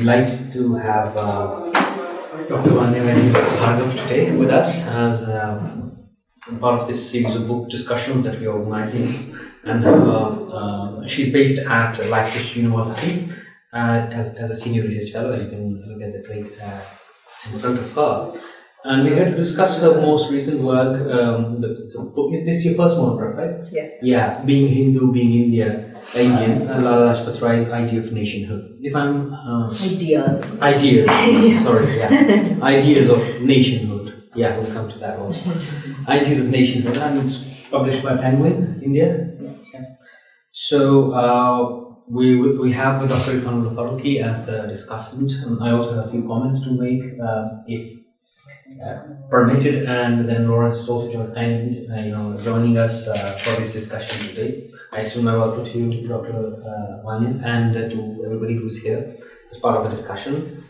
delighted to have Dr. Vanya Vaidehi Bhargav today with us as part of this series of book discussions that we are organizing. And she's based at Leipzig University as a senior research fellow, as you can look at the plate in front of her. And we're here to discuss her most recent work. The book, this is your first monograph, right? Yeah. Yeah, Being Hindu, Being Indian, Lala Lajpat Rai's Idea of Nationhood. If I'm Ideas. Sorry, yeah. Ideas of Nationhood. Yeah, we'll come to that also. Ideas of Nationhood, and it's published by Penguin, India. Yeah. So we have Dr. Irfanullah Farooqi as the discussant, and I also have a few comments to make, if permitted, and then Laurence is also joining us for this discussion today. I assume I welcome to you, Dr. Vanya, and to everybody who's here as part of the discussion.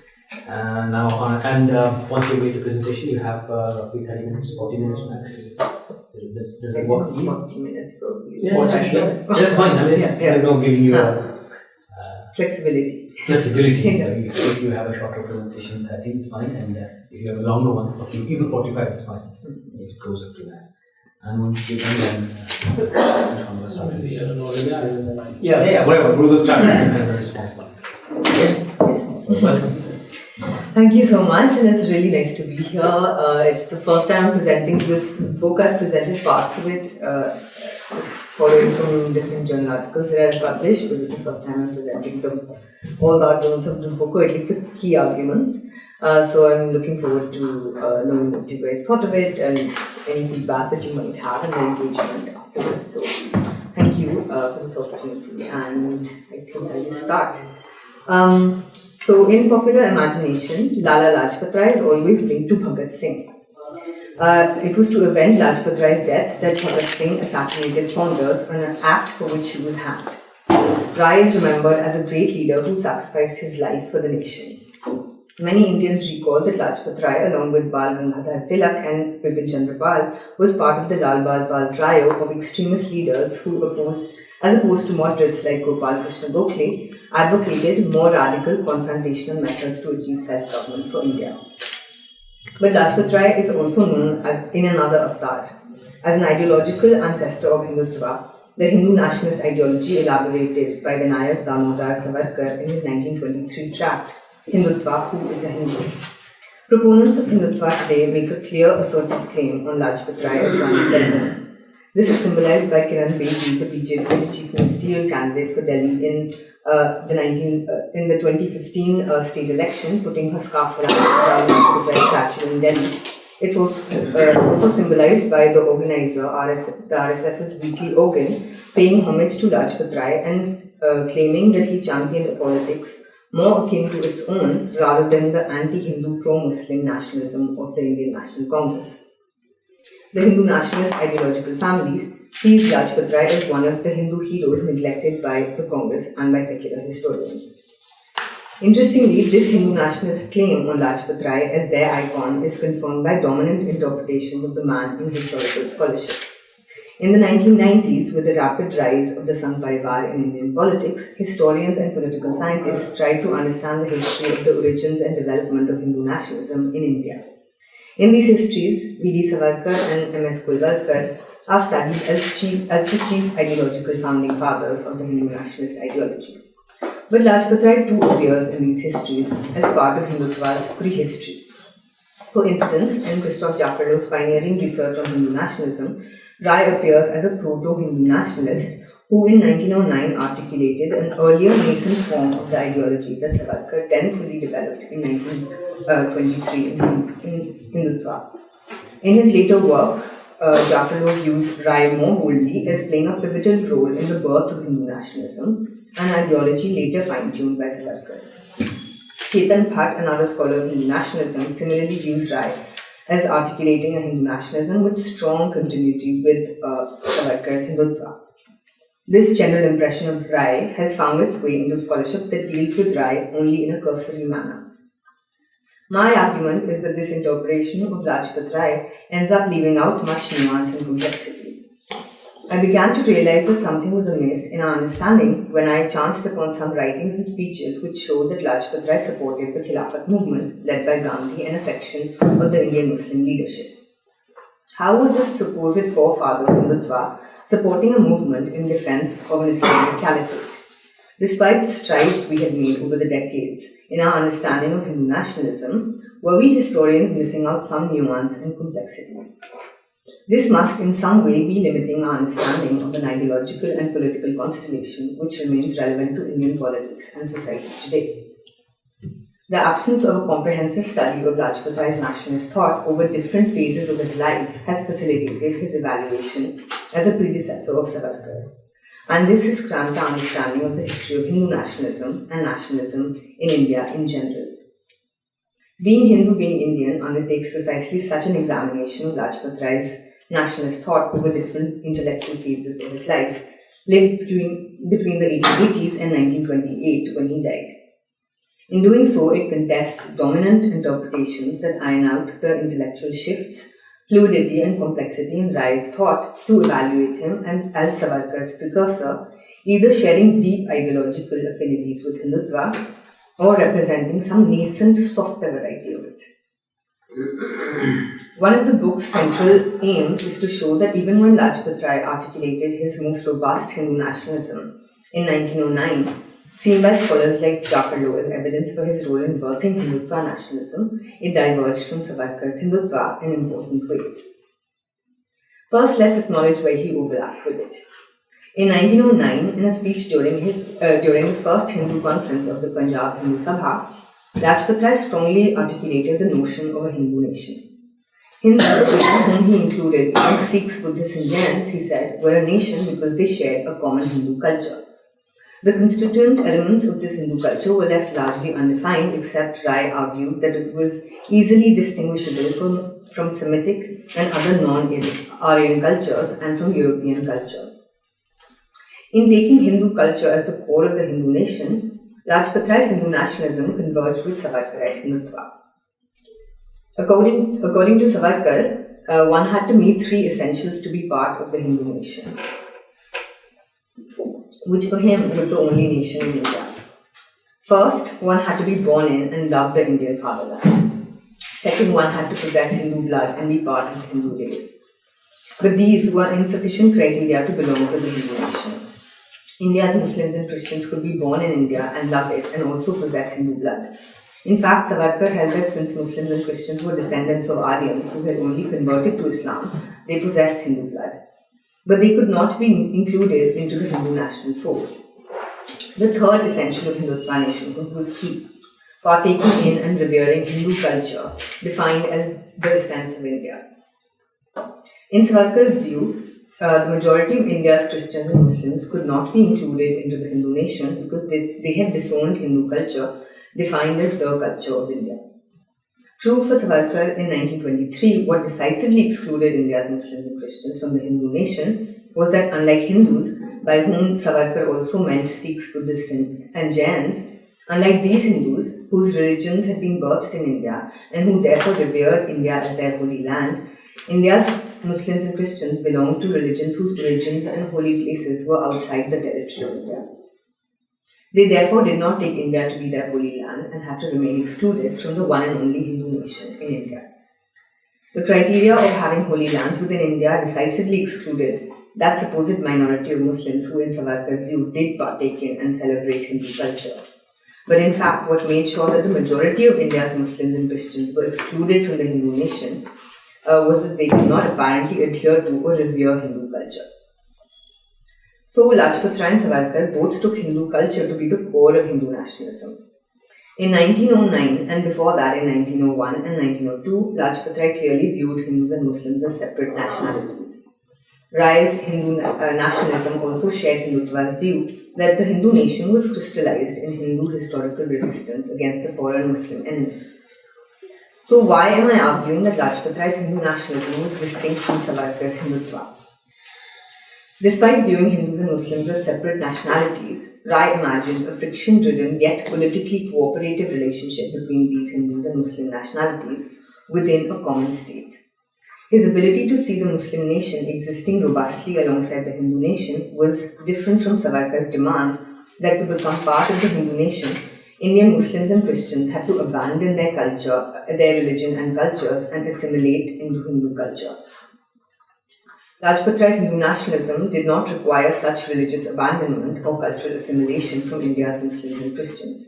Once you make the presentation, you have roughly 30 minutes, 40 minutes max. Does it work for you? 40 minutes probably. Yeah, that's fine. I'm just giving you flexibility. If you have a shorter presentation, 30 is fine, and if you have a longer one, even 45 is fine. It goes up to that. And once you're done, then whatever. We will start with the response. Welcome. Thank you so much, and it's really nice to be here. It's the first time I'm presenting this book. I've presented parts of it, following from different journal articles that I've published, but it's the first time I'm presenting all the arguments of the book, or at least the key arguments. So I'm looking forward to knowing what you guys thought of it and any feedback that you might have and the engagement afterwards. So thank you for this opportunity, and I think I'll just start. So in popular imagination, Lala Lajpat Rai is always linked to Bhagat Singh. It was to avenge Lajpat Rai's death that Bhagat Singh assassinated Saunders on an act for which he was hanged. Rai is remembered as a great leader who sacrificed his life for the nation. Many Indians recall that Lajpat Rai, along with Bal Gangadhar Tilak and Bipin Chandra Pal, was part of the Lal Bal trio of extremist leaders who, as opposed to moderates like Gopal Krishna Gokhale, advocated more radical confrontational methods to achieve self-government for India. But Lajpat Rai is also known in another avatar as an ideological ancestor of Hindutva, the Hindu nationalist ideology elaborated by Vinayak Damodar Savarkar in his 1923 tract, Hindutva, Who is a Hindu? Proponents of Hindutva today make a clear assertive claim on Lajpat Rai as one of their own. This is symbolized by Kiran Bedi, the BJP's chief ministerial candidate for Delhi in the 2015 state election, putting her scarf around Lajpat Rai statue in Delhi. It's also symbolized by the organizer, the RSS's weekly organ, paying homage to Lajpat Rai and claiming that he championed a politics more akin to its own rather than the anti-Hindu pro-Muslim nationalism of the Indian National Congress. The Hindu nationalist ideological families sees Lajpat Rai as one of the Hindu heroes neglected by the Congress and by secular historians. Interestingly, this Hindu nationalist claim on Lajpat Rai as their icon is confirmed by dominant interpretations of the man in historical scholarship. In the 1990s, with the rapid rise of the Sangh Parivar in Indian politics, historians and political scientists tried to understand the history of the origins and development of Hindu nationalism in India. In these histories, V.D. Savarkar and M.S. Golwalkar are studied as the chief ideological founding fathers of the Hindu nationalist ideology. But Lajpat Rai too appears in these histories as part of Hindutva's prehistory. For instance, in Christoph Jaffrelow's pioneering research on Hindu nationalism, Rai appears as a proto-Hindu nationalist who in 1909 articulated an earlier nascent form of the ideology that Savarkar then fully developed in 1923 in Hindutva. In his later work, Jaffrelow views Rai more boldly as playing a pivotal role in the birth of Hindu nationalism, an ideology later fine-tuned by Savarkar. Ketan Bhatt, another scholar of Hindu nationalism, similarly views Rai as articulating a Hindu nationalism with strong continuity with Savarkar's Hindutva. This general impression of Rai has found its way into scholarship that deals with Rai only in a cursory manner. My argument is that this interpretation of Lajpat Rai ends up leaving out much nuance and complexity. I began to realize that something was amiss in our understanding when I chanced upon some writings and speeches which showed that Lajpat Rai supported the Khilafat movement led by Gandhi and a section of the Indian Muslim leadership. How was this supposed forefather of Hindutva supporting a movement in defense of an Islamic caliphate? Despite the strides we had made over the decades in our understanding of Hindu nationalism, were we historians missing out some nuance and complexity? This must in some way be limiting our understanding of an ideological and political constellation which remains relevant to Indian politics and society today. The absence of a comprehensive study of Lajpat Rai's nationalist thought over different phases of his life has facilitated his evaluation as a predecessor of Savarkar. And this has cramped our understanding of the history of Hindu nationalism and nationalism in India in general. Being Hindu, being Indian undertakes precisely such an examination of Lajpat Rai's nationalist thought over different intellectual phases of his life, lived between the 1880s and 1928 when he died. In doing so, it contests dominant interpretations that iron out the intellectual shifts, fluidity and complexity in Rai's thought to evaluate him and as Savarkar's precursor, either sharing deep ideological affinities with Hindutva or representing some nascent, softer variety of it. One of the book's central aims is to show that even when Lajpat Rai articulated his most robust Hindu nationalism in 1909, seen by scholars like Jafar as evidence for his role in birthing Hindutva nationalism, it diverged from Savarkar's Hindutva in important ways. First, let's acknowledge where he overlapped with it. In 1909, in a speech during the first Hindu conference of the Punjab Hindu Sabha, Lajpat Rai strongly articulated the notion of a Hindu nation. Hindus, whom he included even Sikhs, Buddhists and Jains, he said, were a nation because they shared a common Hindu culture. The constituent elements of this Hindu culture were left largely undefined, except Rai argued that it was easily distinguishable from Semitic and other non-Aryan cultures and from European culture. In taking Hindu culture as the core of the Hindu nation, Lajpat Rai's Hindu nationalism converged with Savarkarite Hindutva. According to Savarkar, one had to meet three essentials to be part of the Hindu nation, which for him was the only nation in India. First, one had to be born in and love the Indian fatherland. Second, one had to possess Hindu blood and be part of the Hindu race. But these were insufficient criteria to belong to the Hindu nation. India's Muslims and Christians could be born in India and love it and also possess Hindu blood. In fact, Savarkar held that since Muslims and Christians were descendants of Aryans who had only converted to Islam, they possessed Hindu blood. But they could not be included into the Hindu national fold. The third essential of Hindutva nationhood was partaking in and revering Hindu culture, defined as the essence of India. In Savarkar's view, the majority of India's Christians and Muslims could not be included into the Hindu nation because they had disowned Hindu culture, defined as the culture of India. True for Savarkar in 1923, what decisively excluded India's Muslims and Christians from the Hindu nation was that unlike Hindus, by whom Savarkar also meant Sikhs, Buddhists and Jains, unlike these Hindus, whose religions had been birthed in India and who therefore revered India as their holy land, India's Muslims and Christians belonged to religions whose origins and holy places were outside the territory of India. They therefore did not take India to be their holy land and had to remain excluded from the one and only Hindu nation in India. The criteria of having holy lands within India decisively excluded that supposed minority of Muslims who in Savarkar's view did partake in and celebrate Hindu culture. But in fact, what made sure that the majority of India's Muslims and Christians were excluded from the Hindu nation was that they did not apparently adhere to or revere Hindu culture. So Lajpat Rai and Savarkar both took Hindu culture to be the core of Hindu nationalism. In 1909 and before that in 1901 and 1902, Lajpat Rai clearly viewed Hindus and Muslims as separate nationalities. Rai's Hindu nationalism also shared Hindutva's view that the Hindu nation was crystallized in Hindu historical resistance against the foreign Muslim enemy. So why am I arguing that Lajpat Rai's Hindu nationalism was distinct from Savarkar's Hindutva? Despite viewing Hindus and Muslims as separate nationalities, Rai imagined a friction-ridden yet politically cooperative relationship between these Hindus and Muslim nationalities within a common state. His ability to see the Muslim nation existing robustly alongside the Hindu nation was different from Savarkar's demand that to become part of the Hindu nation, Indian Muslims and Christians had to abandon their culture, their religion and cultures and assimilate into Hindu culture. Lajpat Rai's Hindu nationalism did not require such religious abandonment or cultural assimilation from India's Muslims and Christians.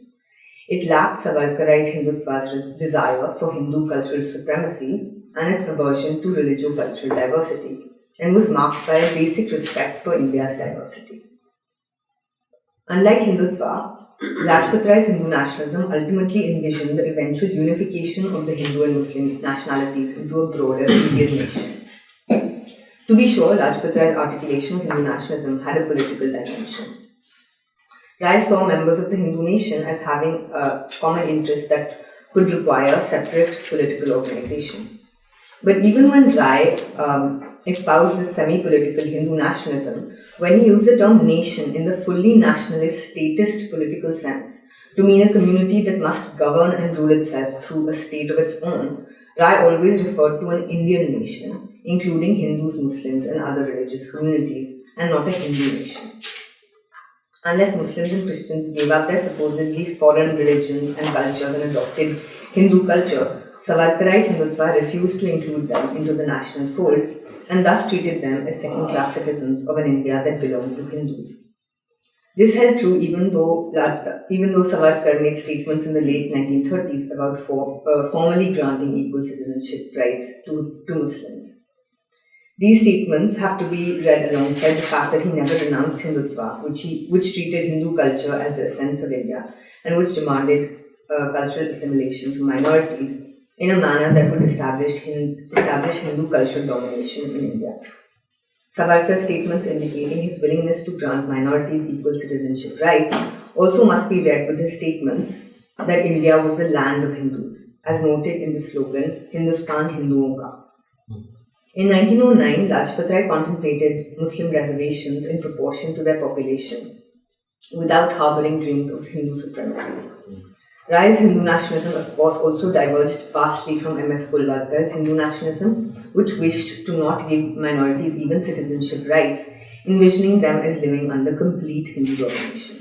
It lacked Savarkarite Hindutva's desire for Hindu cultural supremacy and its aversion to religio-cultural diversity, and was marked by a basic respect for India's diversity. Unlike Hindutva, Lajpat Rai's Hindu nationalism ultimately envisioned the eventual unification of the Hindu and Muslim nationalities into a broader Indian nation. To be sure, Lajpat Rai's articulation of Hindu nationalism had a political dimension. Rai saw members of the Hindu nation as having a common interest that could require separate political organization. But even when Rai espoused this semi-political Hindu nationalism, when he used the term nation in the fully nationalist, statist political sense to mean a community that must govern and rule itself through a state of its own, Rai always referred to an Indian nation, including Hindus, Muslims and other religious communities, and not a Hindu nation. Unless Muslims and Christians gave up their supposedly foreign religions and cultures and adopted Hindu culture, Savarkarite Hindutva refused to include them into the national fold and thus treated them as second-class citizens of an India that belonged to Hindus. This held true even though Savarkar made statements in the late 1930s about formally granting equal citizenship rights to Muslims. These statements have to be read alongside the fact that he never renounced Hindutva, which treated Hindu culture as the essence of India and which demanded cultural assimilation from minorities in a manner that would establish Hindu cultural domination in India. Savarkar's statements indicating his willingness to grant minorities equal citizenship rights also must be read with his statements that India was the land of Hindus, as noted in the slogan, Hindustan Hinduon Ka. In 1909, Lajpat Rai contemplated Muslim reservations in proportion to their population, without harboring dreams of Hindu supremacy. Rai's Hindu nationalism, of course, also diverged vastly from M.S. Golwalkar's Hindu nationalism, which wished to not give minorities even citizenship rights, envisioning them as living under complete Hindu domination.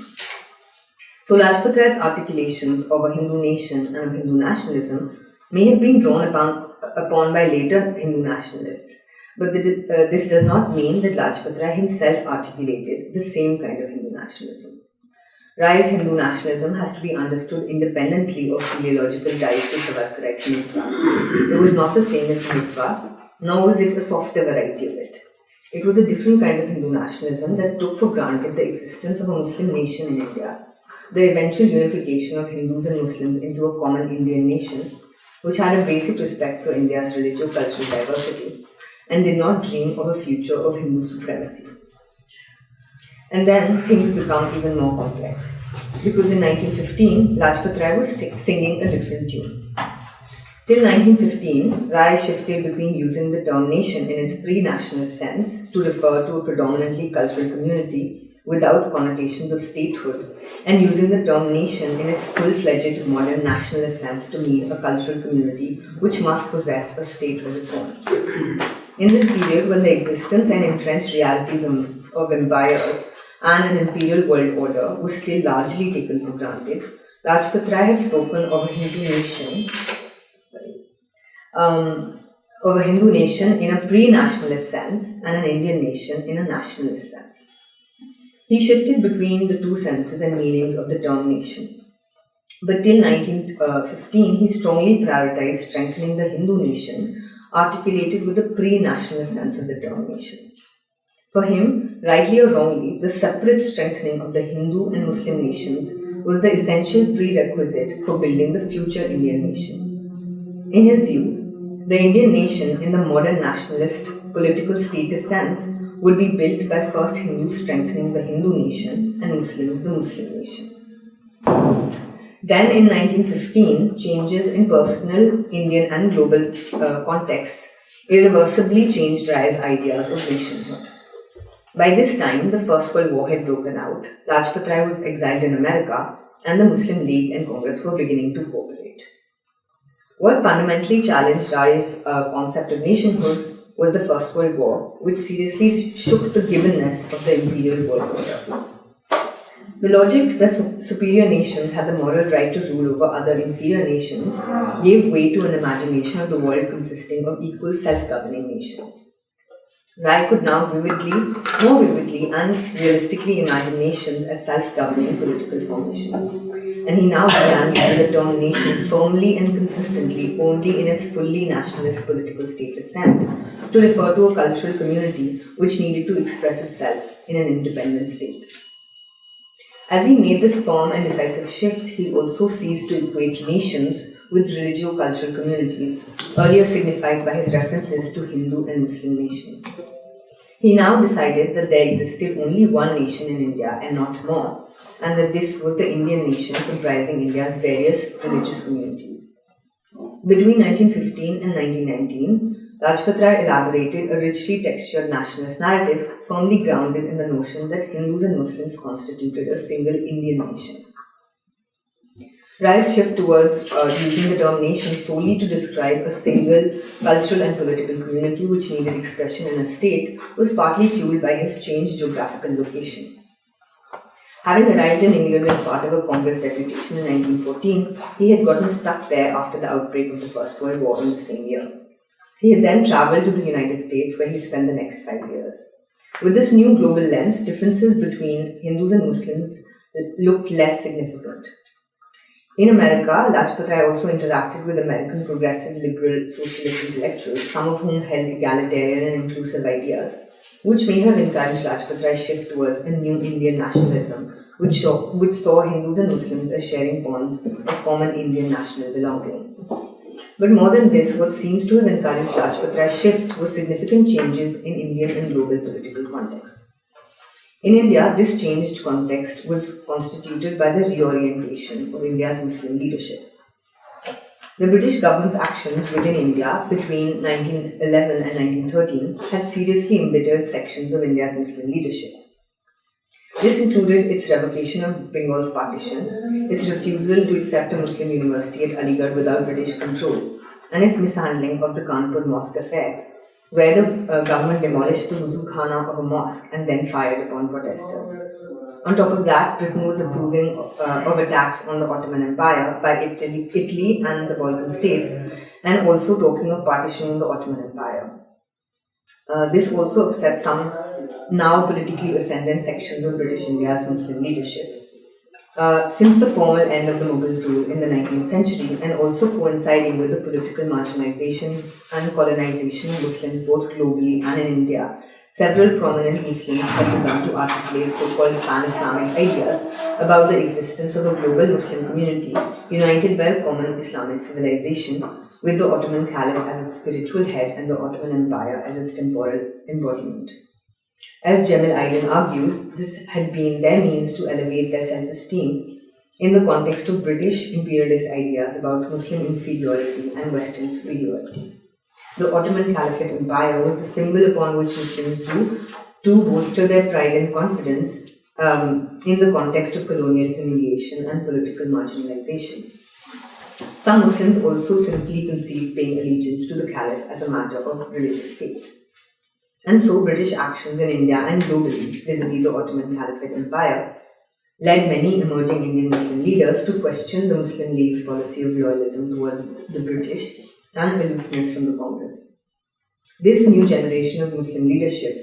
So Lajpat Rai's articulations of a Hindu nation and of Hindu nationalism may have been drawn upon by later Hindu nationalists, but this does not mean that Lajpat Rai himself articulated the same kind of Hindu nationalism. Rai's Hindu nationalism has to be understood independently of ideological ties to Savarkarite Hindutva. It was not the same as Hindutva, nor was it a softer variety of it. It was a different kind of Hindu nationalism that took for granted the existence of a Muslim nation in India, the eventual unification of Hindus and Muslims into a common Indian nation, which had a basic respect for India's religio-cultural diversity, and did not dream of a future of Hindu supremacy. And then things become even more complex, because in 1915, Lajpat Rai was singing a different tune. Till 1915, Rai shifted between using the term nation in its pre-nationalist sense to refer to a predominantly cultural community without connotations of statehood, and using the term nation in its full-fledged modern nationalist sense to mean a cultural community which must possess a state of its own. In this period, when the existence and entrenched realities of empires and an imperial world order was still largely taken for granted, Lajpat Rai had spoken of a Hindu nation in a pre-nationalist sense and an Indian nation in a nationalist sense. He shifted between the two senses and meanings of the term nation. But till 1915, he strongly prioritized strengthening the Hindu nation, articulated with the pre-nationalist sense of the term nation. For him, rightly or wrongly, the separate strengthening of the Hindu and Muslim nations was the essential prerequisite for building the future Indian nation. In his view, the Indian nation in the modern nationalist political status sense would be built by first Hindus strengthening the Hindu nation and Muslims the Muslim nation. Then in 1915, changes in personal, Indian and global contexts irreversibly changed Rai's ideas of nationhood. By this time, the First World War had broken out, Lajpat Rai was exiled in America, and the Muslim League and Congress were beginning to cooperate. What fundamentally challenged Rai's concept of nationhood was the First World War, which seriously shook the givenness of the imperial world order. The logic that superior nations had the moral right to rule over other inferior nations gave way to an imagination of the world consisting of equal self-governing nations. Rai could now more vividly and realistically imagine nations as self-governing political formations. And he now began using the term nation firmly and consistently only in its fully nationalist political status sense, to refer to a cultural community which needed to express itself in an independent state. As he made this firm and decisive shift, he also ceased to equate nations with religio-cultural communities, earlier signified by his references to Hindu and Muslim nations. He now decided that there existed only one nation in India and not more, and that this was the Indian nation comprising India's various religious communities. Between 1915 and 1919, Lajpat Rai elaborated a richly textured nationalist narrative firmly grounded in the notion that Hindus and Muslims constituted a single Indian nation. Rai's shift towards using the term nation solely to describe a single cultural and political community which needed expression in a state was partly fueled by his changed geographical location. Having arrived in England as part of a Congress deputation in 1914, he had gotten stuck there after the outbreak of the First World War in the same year. He had then travelled to the United States, where he spent the next 5 years. With this new global lens, differences between Hindus and Muslims looked less significant. In America, Lajpat Rai also interacted with American progressive, liberal, socialist intellectuals, some of whom held egalitarian and inclusive ideas, which may have encouraged Lajpat Rai's shift towards a new Indian nationalism, which saw Hindus and Muslims as sharing bonds of common Indian national belonging. But more than this, what seems to have encouraged Lajpat Rai's shift was significant changes in Indian and global political contexts. In India, this changed context was constituted by the reorientation of India's Muslim leadership. The British government's actions within India between 1911 and 1913 had seriously embittered sections of India's Muslim leadership. This included its revocation of Bengal's partition, its refusal to accept a Muslim university at Aligarh without British control, and its mishandling of the Kanpur mosque affair, where the government demolished the wuzu khana of a mosque and then fired upon protesters. On top of that, Britain was approving of attacks on the Ottoman Empire by Italy and the Balkan states, and also talking of partitioning the Ottoman Empire. This also upset some now politically ascendant sections of British India's Muslim leadership. Since the formal end of the Mughal rule in the 19th century, and also coinciding with the political marginalization and colonization of Muslims both globally and in India, several prominent Muslims had begun to articulate so-called pan-Islamic ideas about the existence of a global Muslim community united by a common Islamic civilization, with the Ottoman Caliph as its spiritual head and the Ottoman Empire as its temporal embodiment. As Jamil Aydin argues, this had been their means to elevate their self-esteem in the context of British imperialist ideas about Muslim inferiority and Western superiority. The Ottoman Caliphate Empire was the symbol upon which Muslims drew to bolster their pride and confidence in the context of colonial humiliation and political marginalization. Some Muslims also simply conceived paying allegiance to the Caliph as a matter of religious faith. And so British actions in India and globally vis-à-vis the Ottoman Caliphate Empire led many emerging Indian Muslim leaders to question the Muslim League's policy of loyalism towards the British and aloofness from the Congress. This new generation of Muslim leadership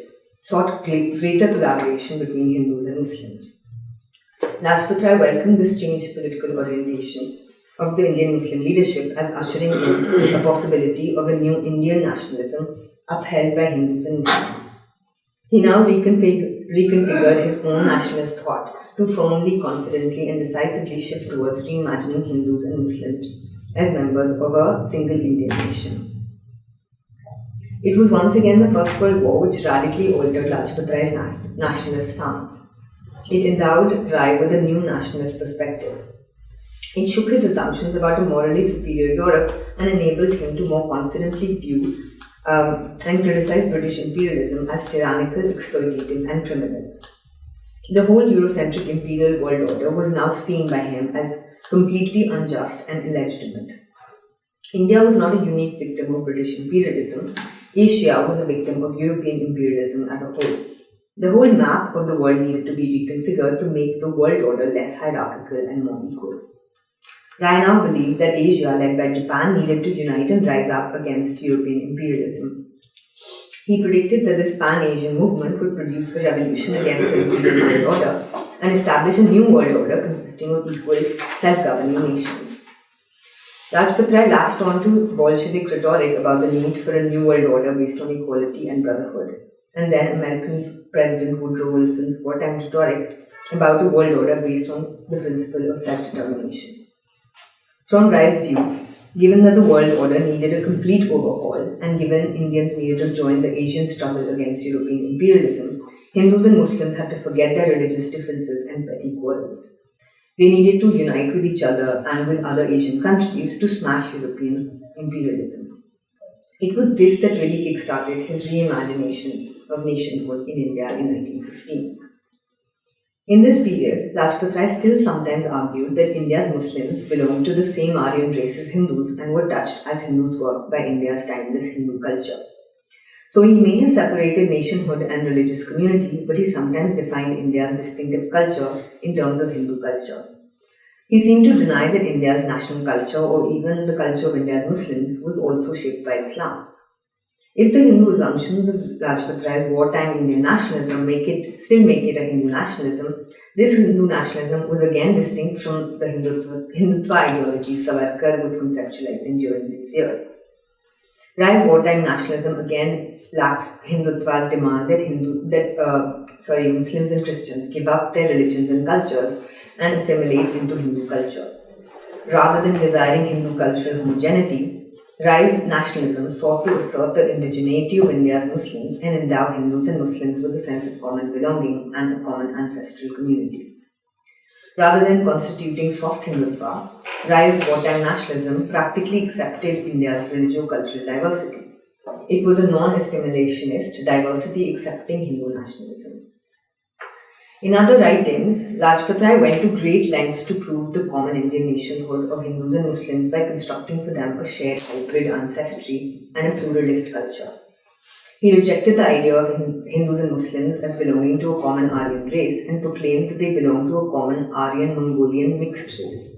sought greater collaboration between Hindus and Muslims. Lajpat Rai welcomed this changed political orientation of the Indian Muslim leadership as ushering in a possibility of a new Indian nationalism upheld by Hindus and Muslims. He now reconfigured his own nationalist thought to firmly, confidently and decisively shift towards reimagining Hindus and Muslims as members of a single Indian nation. It was once again the First World War which radically altered Lajpat Rai's nationalist stance. It endowed Rai with a new nationalist perspective. It shook his assumptions about a morally superior Europe and enabled him to more confidently view and criticize British imperialism as tyrannical, exploitative and criminal. The whole Eurocentric imperial world order was now seen by him as completely unjust and illegitimate. India was not a unique victim of British imperialism. Asia was a victim of European imperialism as a whole. The whole map of the world needed to be reconfigured to make the world order less hierarchical and more equal. Rai now believed that Asia, led by Japan, needed to unite and rise up against European imperialism. He predicted that this Pan-Asian movement would produce a revolution against the imperial world order and establish a new world order consisting of equal, self-governing nations. Lajpat Rai latched on to Bolshevik rhetoric about the need for a new world order based on equality and brotherhood, and then American President Woodrow Wilson's wartime rhetoric about a world order based on the principle of self-determination. From Rai's view, given that the world order needed a complete overhaul and given Indians needed to join the Asian struggle against European imperialism, Hindus and Muslims had to forget their religious differences and petty quarrels. They needed to unite with each other and with other Asian countries to smash European imperialism. It was this that really kick-started his reimagination of nationhood in India in 1915. In this period, Lajpat Rai still sometimes argued that India's Muslims belonged to the same Aryan race as Hindus and were touched as Hindus were by India's timeless Hindu culture. So he may have separated nationhood and religious community, but he sometimes defined India's distinctive culture in terms of Hindu culture. He seemed to deny that India's national culture or even the culture of India's Muslims was also shaped by Islam. If the Hindu assumptions of Lajpat Rai's wartime Indian nationalism still make it a Hindu nationalism, this Hindu nationalism was again distinct from the Hindutva ideology Savarkar was conceptualizing during these years. Rai's wartime nationalism again laps Hindutva's demand that Muslims and Christians give up their religions and cultures and assimilate into Hindu culture. Rather than desiring Hindu cultural homogeneity, Rai's nationalism sought to assert the indigeneity of India's Muslims and endow Hindus and Muslims with a sense of common belonging and a common ancestral community. Rather than constituting soft Hindutva, Rai's wartime nationalism practically accepted India's religio-cultural diversity. It was a non-assimilationist, diversity-accepting Hindu nationalism. In other writings, Lajpat Rai went to great lengths to prove the common Indian nationhood of Hindus and Muslims by constructing for them a shared hybrid ancestry and a pluralist culture. He rejected the idea of Hindus and Muslims as belonging to a common Aryan race and proclaimed that they belong to a common Aryan-Mongolian mixed race.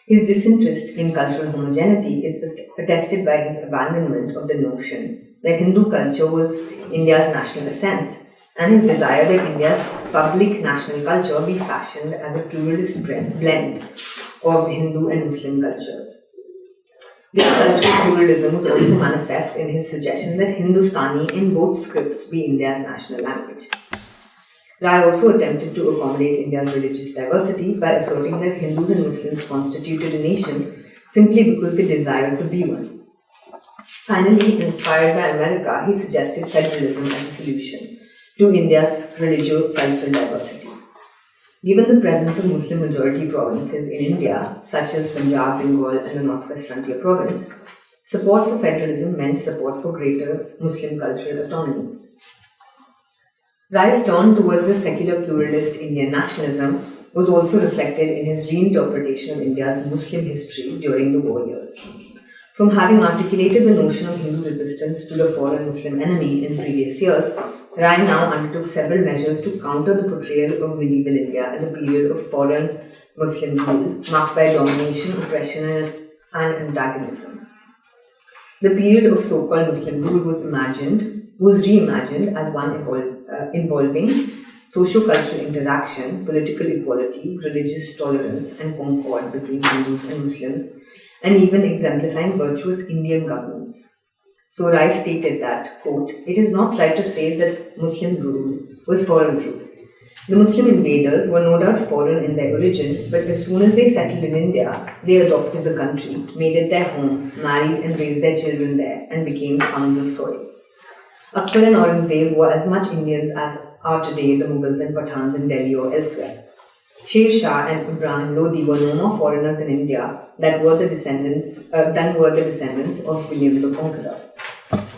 His disinterest in cultural homogeneity is attested by his abandonment of the notion that Hindu culture was India's national essence and his desire that India's public national culture be fashioned as a pluralist blend of Hindu and Muslim cultures. This cultural pluralism was also manifest in his suggestion that Hindustani in both scripts be India's national language. Rai also attempted to accommodate India's religious diversity by asserting that Hindus and Muslims constituted a nation simply because they desired to be one. Finally, inspired by America, he suggested federalism as a solution to India's religio-cultural diversity. Given the presence of Muslim-majority provinces in India, such as Punjab, Bengal, and the Northwest Frontier Province, support for federalism meant support for greater Muslim cultural autonomy. Rai's turn towards the secular pluralist Indian nationalism was also reflected in his reinterpretation of India's Muslim history during the war years. From having articulated the notion of Hindu resistance to the foreign Muslim enemy in previous years, Rai now undertook several measures to counter the portrayal of medieval India as a period of foreign Muslim rule marked by domination, oppression, and antagonism. The period of so-called Muslim rule was reimagined as one involving socio-cultural interaction, political equality, religious tolerance, and concord between Hindus and Muslims, and even exemplifying virtuous Indian governance. So Rai stated that, quote, "It is not right to say that Muslim rule was foreign rule. The Muslim invaders were no doubt foreign in their origin, but as soon as they settled in India, they adopted the country, made it their home, married and raised their children there, and became sons of soil. Akbar and Aurangzeb were as much Indians as are today the Mughals and Pathans in Delhi or elsewhere. Sher Shah and Ibrahim Lodi were no more foreigners in India than were the descendants of William the Conqueror.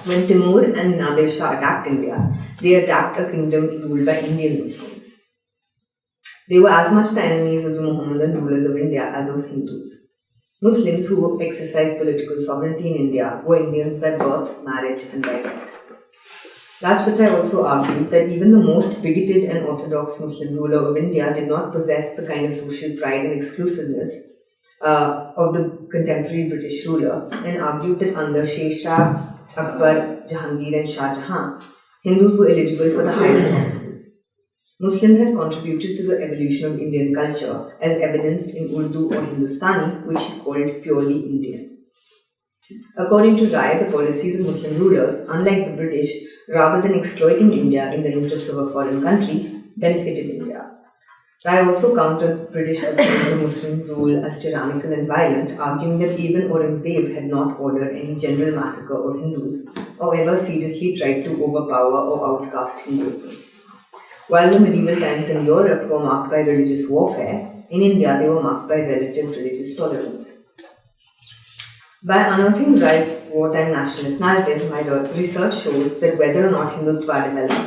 When Timur and Nadir Shah attacked India, they attacked a kingdom ruled by Indian Muslims. They were as much the enemies of the Mohammedan rulers of India as of Hindus. Muslims who exercise political sovereignty in India were Indians by birth, marriage, and by death. Lajpat Rai also argued that even the most bigoted and orthodox Muslim ruler of India did not possess the kind of social pride and exclusiveness of the contemporary British ruler, and argued that under Shah, Akbar, Jahangir, and Shah Jahan, Hindus were eligible for the highest offices. Muslims had contributed to the evolution of Indian culture, as evidenced in Urdu or Hindustani, which he called purely Indian. According to Rai, the policies of Muslim rulers, unlike the British, rather than exploiting India in the interests of a foreign country, benefited India. Rai also countered British opinions of Muslim rule as tyrannical and violent, arguing that even Aurangzeb had not ordered any general massacre of Hindus, or ever seriously tried to overpower or outcast Hinduism. While the medieval times in Europe were marked by religious warfare, in India they were marked by relative religious tolerance. By unearthing Rai's wartime nationalist narrative, my research shows that whether or not Hindutva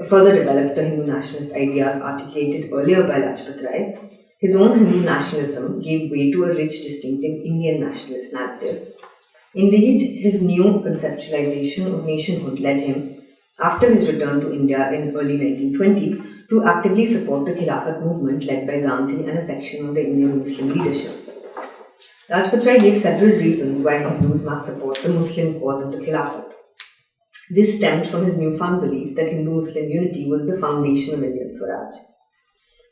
further developed the Hindu nationalist ideas articulated earlier by Lajpat Rai, his own Hindu nationalism gave way to a rich, distinctive Indian nationalist narrative. Indeed, his new conceptualization of nationhood led him, after his return to India in early 1920, to actively support the Khilafat movement led by Gandhi and a section of the Indian Muslim leadership. Lajpat Rai gave several reasons why Hindus must support the Muslim cause of the Khilafat. This stemmed from his newfound belief that Hindu-Muslim unity was the foundation of Indian Swaraj.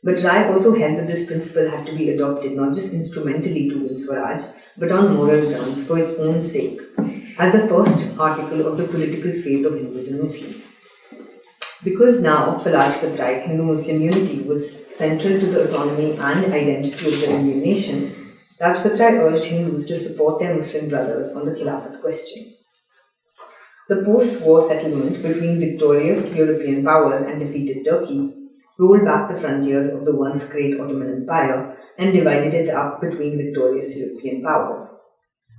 But Rai also held that this principle had to be adopted not just instrumentally to win Swaraj, but on moral grounds for its own sake, as the first article of the political faith of Hindus and Muslims. Because now, for Lajpat Rai, Hindu-Muslim unity was central to the autonomy and identity of the Indian nation, Lajpat Rai urged Hindus to support their Muslim brothers on the Khilafat question. The post-war settlement between victorious European powers and defeated Turkey rolled back the frontiers of the once great Ottoman Empire and divided it up between victorious European powers.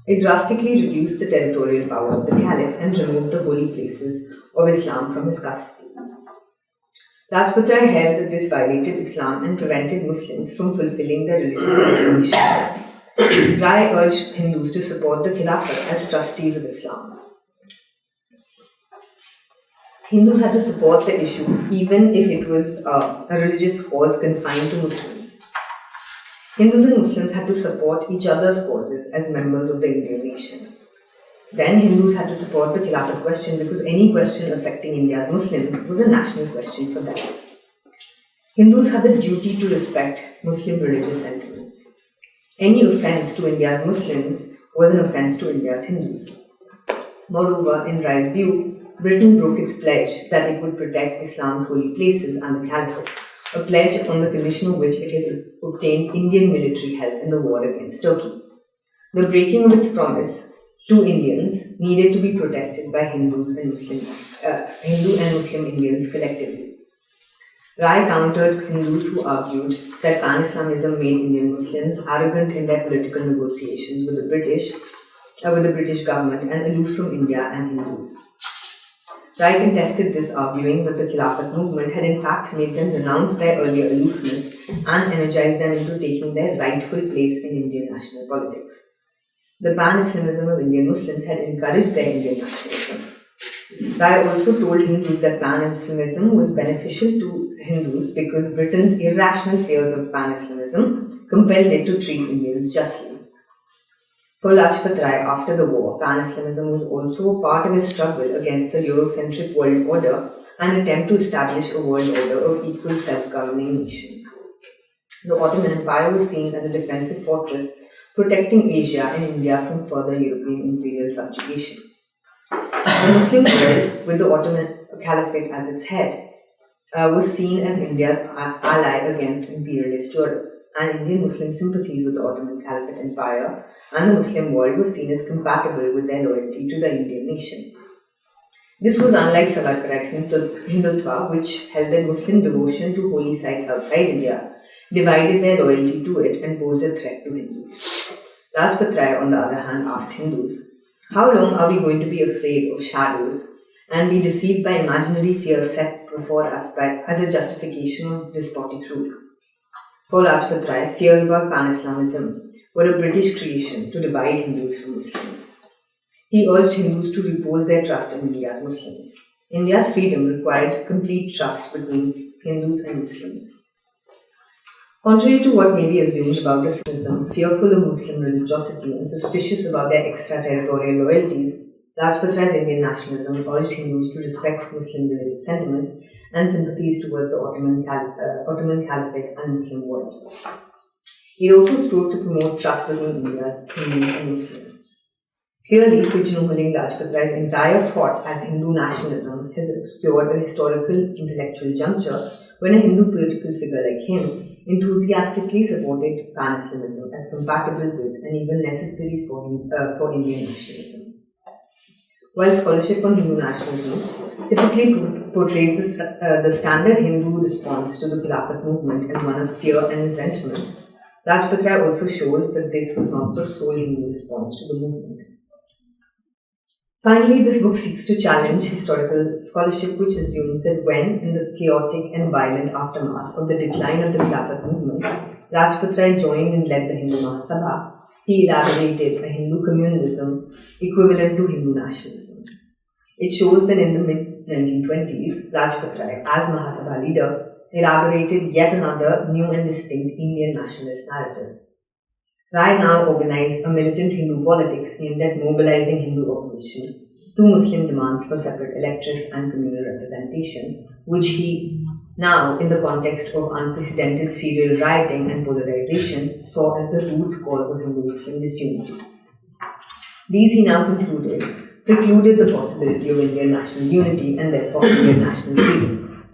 It drastically reduced the territorial power of the Caliph and removed the holy places of Islam from his custody. Lajpat Rai held that this violated Islam and prevented Muslims from fulfilling their religious obligations. Rai urged Hindus to support the Khilafat as trustees of Islam. Hindus had to support the issue even if it was a religious cause confined to Muslims. Hindus and Muslims had to support each other's causes as members of the Indian nation. Then Hindus had to support the Khilafat question because any question affecting India's Muslims was a national question for them. Hindus had the duty to respect Muslim religious sentiments. Any offence to India's Muslims was an offence to India's Hindus. Moreover, in Rai's view, Britain broke its pledge that it would protect Islam's holy places and the Caliphate, a pledge on the condition of which it had obtained Indian military help in the war against Turkey. The breaking of its promise to Indians needed to be protested by Hindu and Muslim Indians collectively. Rai countered Hindus who argued that Pan-Islamism made Indian Muslims arrogant in their political negotiations with the British government and aloof from India and Hindus. Rai contested this, arguing that the Khilafat movement had in fact made them renounce their earlier aloofness and energized them into taking their rightful place in Indian national politics. The Pan-Islamism of Indian Muslims had encouraged their Indian nationalism. Rai also told Hindus that Pan-Islamism was beneficial to Hindus because Britain's irrational fears of Pan-Islamism compelled it to treat Indians justly. For Lajpat Rai, after the war, Pan-Islamism was also a part of his struggle against the Eurocentric world order and attempt to establish a world order of equal self-governing nations. The Ottoman Empire was seen as a defensive fortress protecting Asia and India from further European imperial subjugation. The Muslim world, with the Ottoman Caliphate as its head, was seen as India's ally against imperialist Europe, and Indian Muslim sympathies with the Ottoman Caliphate Empire and the Muslim world were seen as compatible with their loyalty to the Indian nation. This was unlike Savarkarite Hindutva, which held that Muslim devotion to holy sites outside India divided their loyalty to it and posed a threat to Hindus. Lajpat Rai, on the other hand, asked Hindus, how long are we going to be afraid of shadows and be deceived by imaginary fears set before us as a justification of despotic rule? For Lajpat Rai, fears about pan-Islamism were a British creation to divide Hindus from Muslims. He urged Hindus to repose their trust in India's Muslims. India's freedom required complete trust between Hindus and Muslims. Contrary to what may be assumed about Islamism, fearful of Muslim religiosity and suspicious about their extraterritorial loyalties, Lajpat Rai's Indian nationalism urged Hindus to respect Muslim religious sentiments and sympathies towards the Ottoman Caliphate and Muslim world. He also strove to promote trust between India's Hindus and Muslims. Clearly, pigeonholing Lajpat Rai's entire thought as Hindu nationalism has obscured a historical intellectual juncture when a Hindu political figure like him enthusiastically supported pan-Islamism as compatible with and even necessary for Indian nationalism. While scholarship on Hindu nationalism typically portrays the standard Hindu response to the Khilafat movement as one of fear and resentment, Lajpat Rai also shows that this was not the sole Hindu response to the movement. Finally, this book seeks to challenge historical scholarship which assumes that when, in the chaotic and violent aftermath of the decline of the Khilafat movement, Lajpat Rai joined and led the Hindu Mahasabha, he elaborated a Hindu communalism equivalent to Hindu nationalism. It shows that in the mid-1920s, Lajpat Rai, as Mahasabha leader, elaborated yet another new and distinct Indian nationalist narrative. Rai now organized a militant Hindu politics aimed at mobilizing Hindu opposition to Muslim demands for separate electorates and communal representation, which he now, in the context of unprecedented serial rioting and polarization, saw as the root cause of Hindu-Muslim disunity. These, he now concluded, precluded the possibility of Indian national unity and therefore Indian national freedom.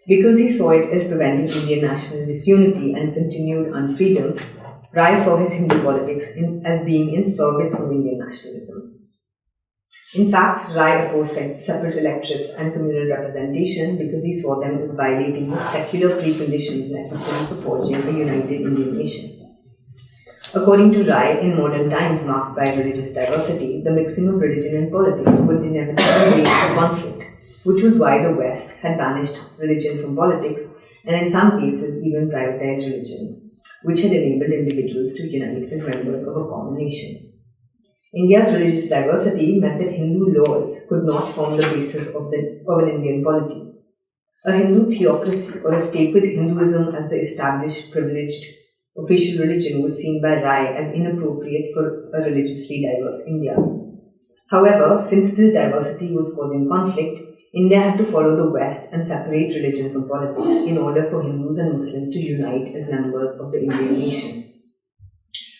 Because he saw it as preventing Indian national disunity and continued unfreedom, Rai saw his Hindu politics as being in service of Indian nationalism. In fact, Rai opposed separate electorates and communal representation because he saw them as violating the secular preconditions necessary for forging a united Indian nation. According to Rai, in modern times marked by religious diversity, the mixing of religion and politics would inevitably lead to conflict, which was why the West had banished religion from politics and in some cases even privatized religion, which had enabled individuals to unite as members of a common nation. India's religious diversity meant that Hindu laws could not form the basis of an Indian polity. A Hindu theocracy or a state with Hinduism as the established, privileged, official religion was seen by Rai as inappropriate for a religiously diverse India. However, since this diversity was causing conflict, India had to follow the West and separate religion from politics in order for Hindus and Muslims to unite as members of the Indian nation.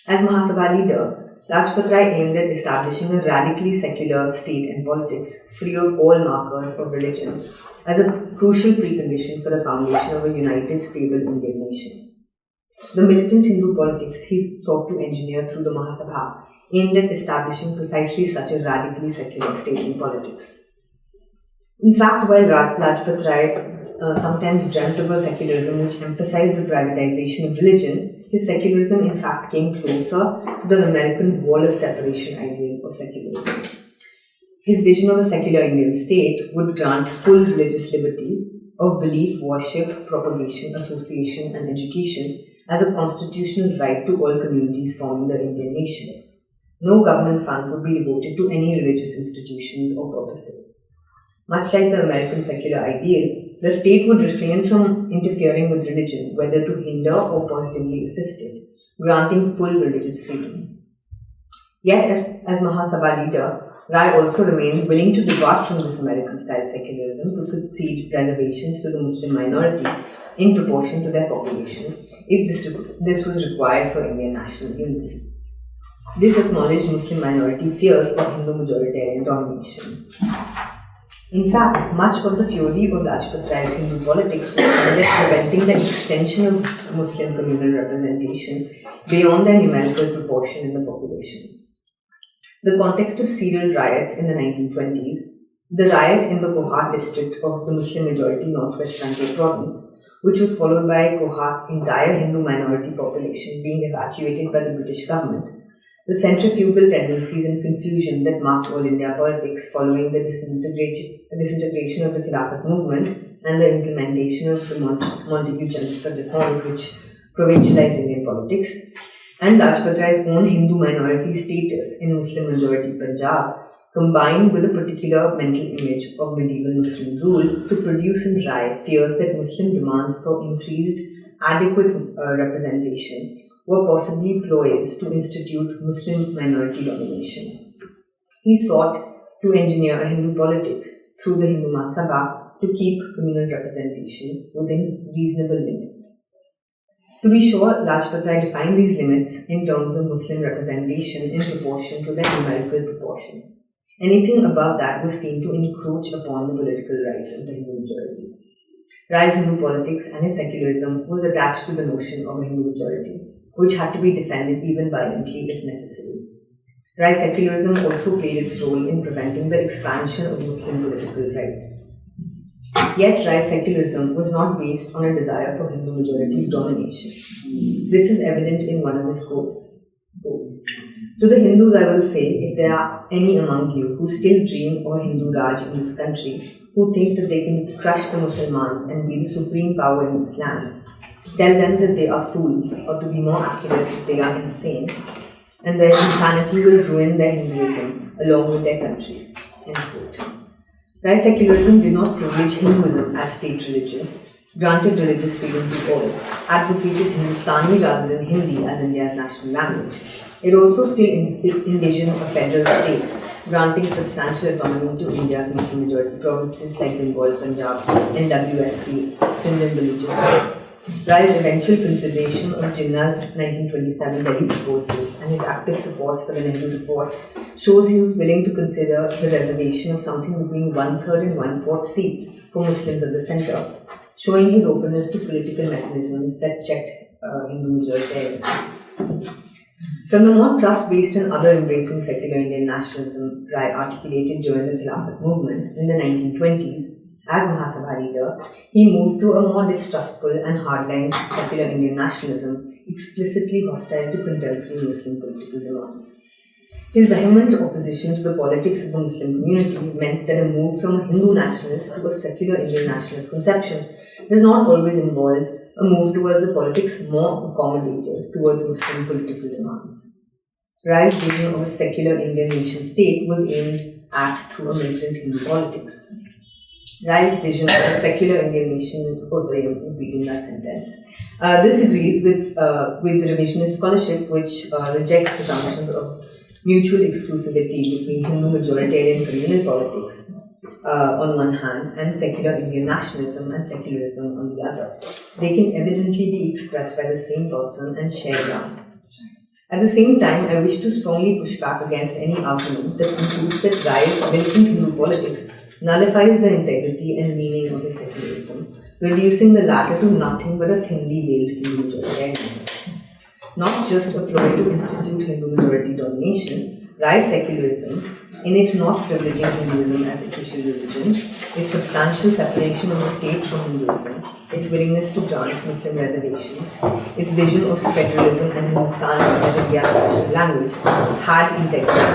As Mahasabha leader, Lajpat Rai aimed at establishing a radically secular state and politics free of all markers of religion as a crucial precondition for the foundation of a united, stable Indian nation. The militant Hindu politics he sought to engineer through the Mahasabha aimed at establishing precisely such a radically secular state and politics. In fact, while Lajpat Rai sometimes dreamt of a secularism which emphasized the privatization of religion, his secularism in fact came closer to the American wall of separation ideal of secularism. His vision of a secular Indian state would grant full religious liberty of belief, worship, propagation, association and education as a constitutional right to all communities forming the Indian nation. No government funds would be devoted to any religious institutions or purposes. Much like the American secular ideal, the state would refrain from interfering with religion, whether to hinder or positively assist it, granting full religious freedom. Yet, as Mahasabha leader, Rai also remained willing to depart from this American-style secularism to concede reservations to the Muslim minority in proportion to their population, if this was required for Indian national unity. This acknowledged Muslim minority fears of Hindu majoritarian domination. In fact, much of the fury of Lajpat Rai's Hindu politics was aimed at preventing the extension of Muslim communal representation beyond their numerical proportion in the population. The context of serial riots in the 1920s, the riot in the Kohat district of the Muslim-majority Northwest Frontier province, which was followed by Kohat's entire Hindu minority population being evacuated by the British government, the centrifugal tendencies and confusion that marked all India politics following the disintegration of the Khilafat movement and the implementation of the Montagu Chelmsford reforms, which provincialized Indian politics, and Lajpat Rai's own Hindu minority status in Muslim-majority Punjab, combined with a particular mental image of medieval Muslim rule to produce in Rai fears that Muslim demands for increased adequate representation were possibly ploys to institute Muslim minority domination. He sought to engineer a Hindu politics through the Hindu Mahasabha to keep communal representation within reasonable limits. To be sure, Lajpat Rai defined these limits in terms of Muslim representation in proportion to their numerical proportion. Anything above that was seen to encroach upon the political rights of the Hindu majority. Rai's Hindu politics and his secularism was attached to the notion of a Hindu majority, which had to be defended even violently if necessary. Rai's secularism also played its role in preventing the expansion of Muslim political rights. Yet Rai's secularism was not based on a desire for Hindu majority domination. This is evident in one of his quotes. To the Hindus I will say, if there are any among you who still dream of a Hindu Raj in this country, who think that they can crush the Muslimans and be the supreme power in this land, tell them that they are fools, or to be more accurate, they are insane, and their insanity will ruin their Hinduism along with their country. End quote. Rai's secularism did not privilege Hinduism as state religion, granted religious freedom to all, advocated Hindustani rather than Hindi as India's national language. It also still envisioned a federal state, granting substantial autonomy to India's Muslim majority provinces like Bengal, Punjab, NWSP, Sindh and Baluchistan. Rai's eventual consideration of Jinnah's 1927 Delhi proposals and his active support for the Nehru report shows he was willing to consider the reservation of something between 1/3 and 1/4 seats for Muslims at the centre, showing his openness to political mechanisms that checked Hindu majoritarianism. From the more trust-based and other-embracing secular Indian nationalism Rai articulated during the Khilafat movement in the 1920s, as Mahasabha leader, he moved to a more distrustful and hardline secular Indian nationalism, explicitly hostile to contemporary Muslim political demands. His vehement opposition to the politics of the Muslim community meant that a move from a Hindu nationalist to a secular Indian nationalist conception does not always involve a move towards a politics more accommodative towards Muslim political demands. Rai's vision of a secular Indian nation state was aimed at through a militant Hindu politics. Rai's vision of a secular Indian nation, I'm repeating that sentence. This agrees with the revisionist scholarship, which rejects assumptions of mutual exclusivity between Hindu majoritarian communal politics on one hand and secular Indian nationalism and secularism on the other. They can evidently be expressed by the same person and share ground. At the same time, I wish to strongly push back against any argument that concludes that Rai's militant Hindu politics nullifies the integrity and meaning of his secularism, reducing the latter to nothing but a thinly veiled Hindu majoritarianism. Not just a ploy to institute Hindu majority domination, Rai's secularism, in it not privileging Hinduism as official religion, its substantial separation of the state from Hinduism, its willingness to grant Muslim reservations, its vision of federalism and Hindustani as India's national language, had integrity.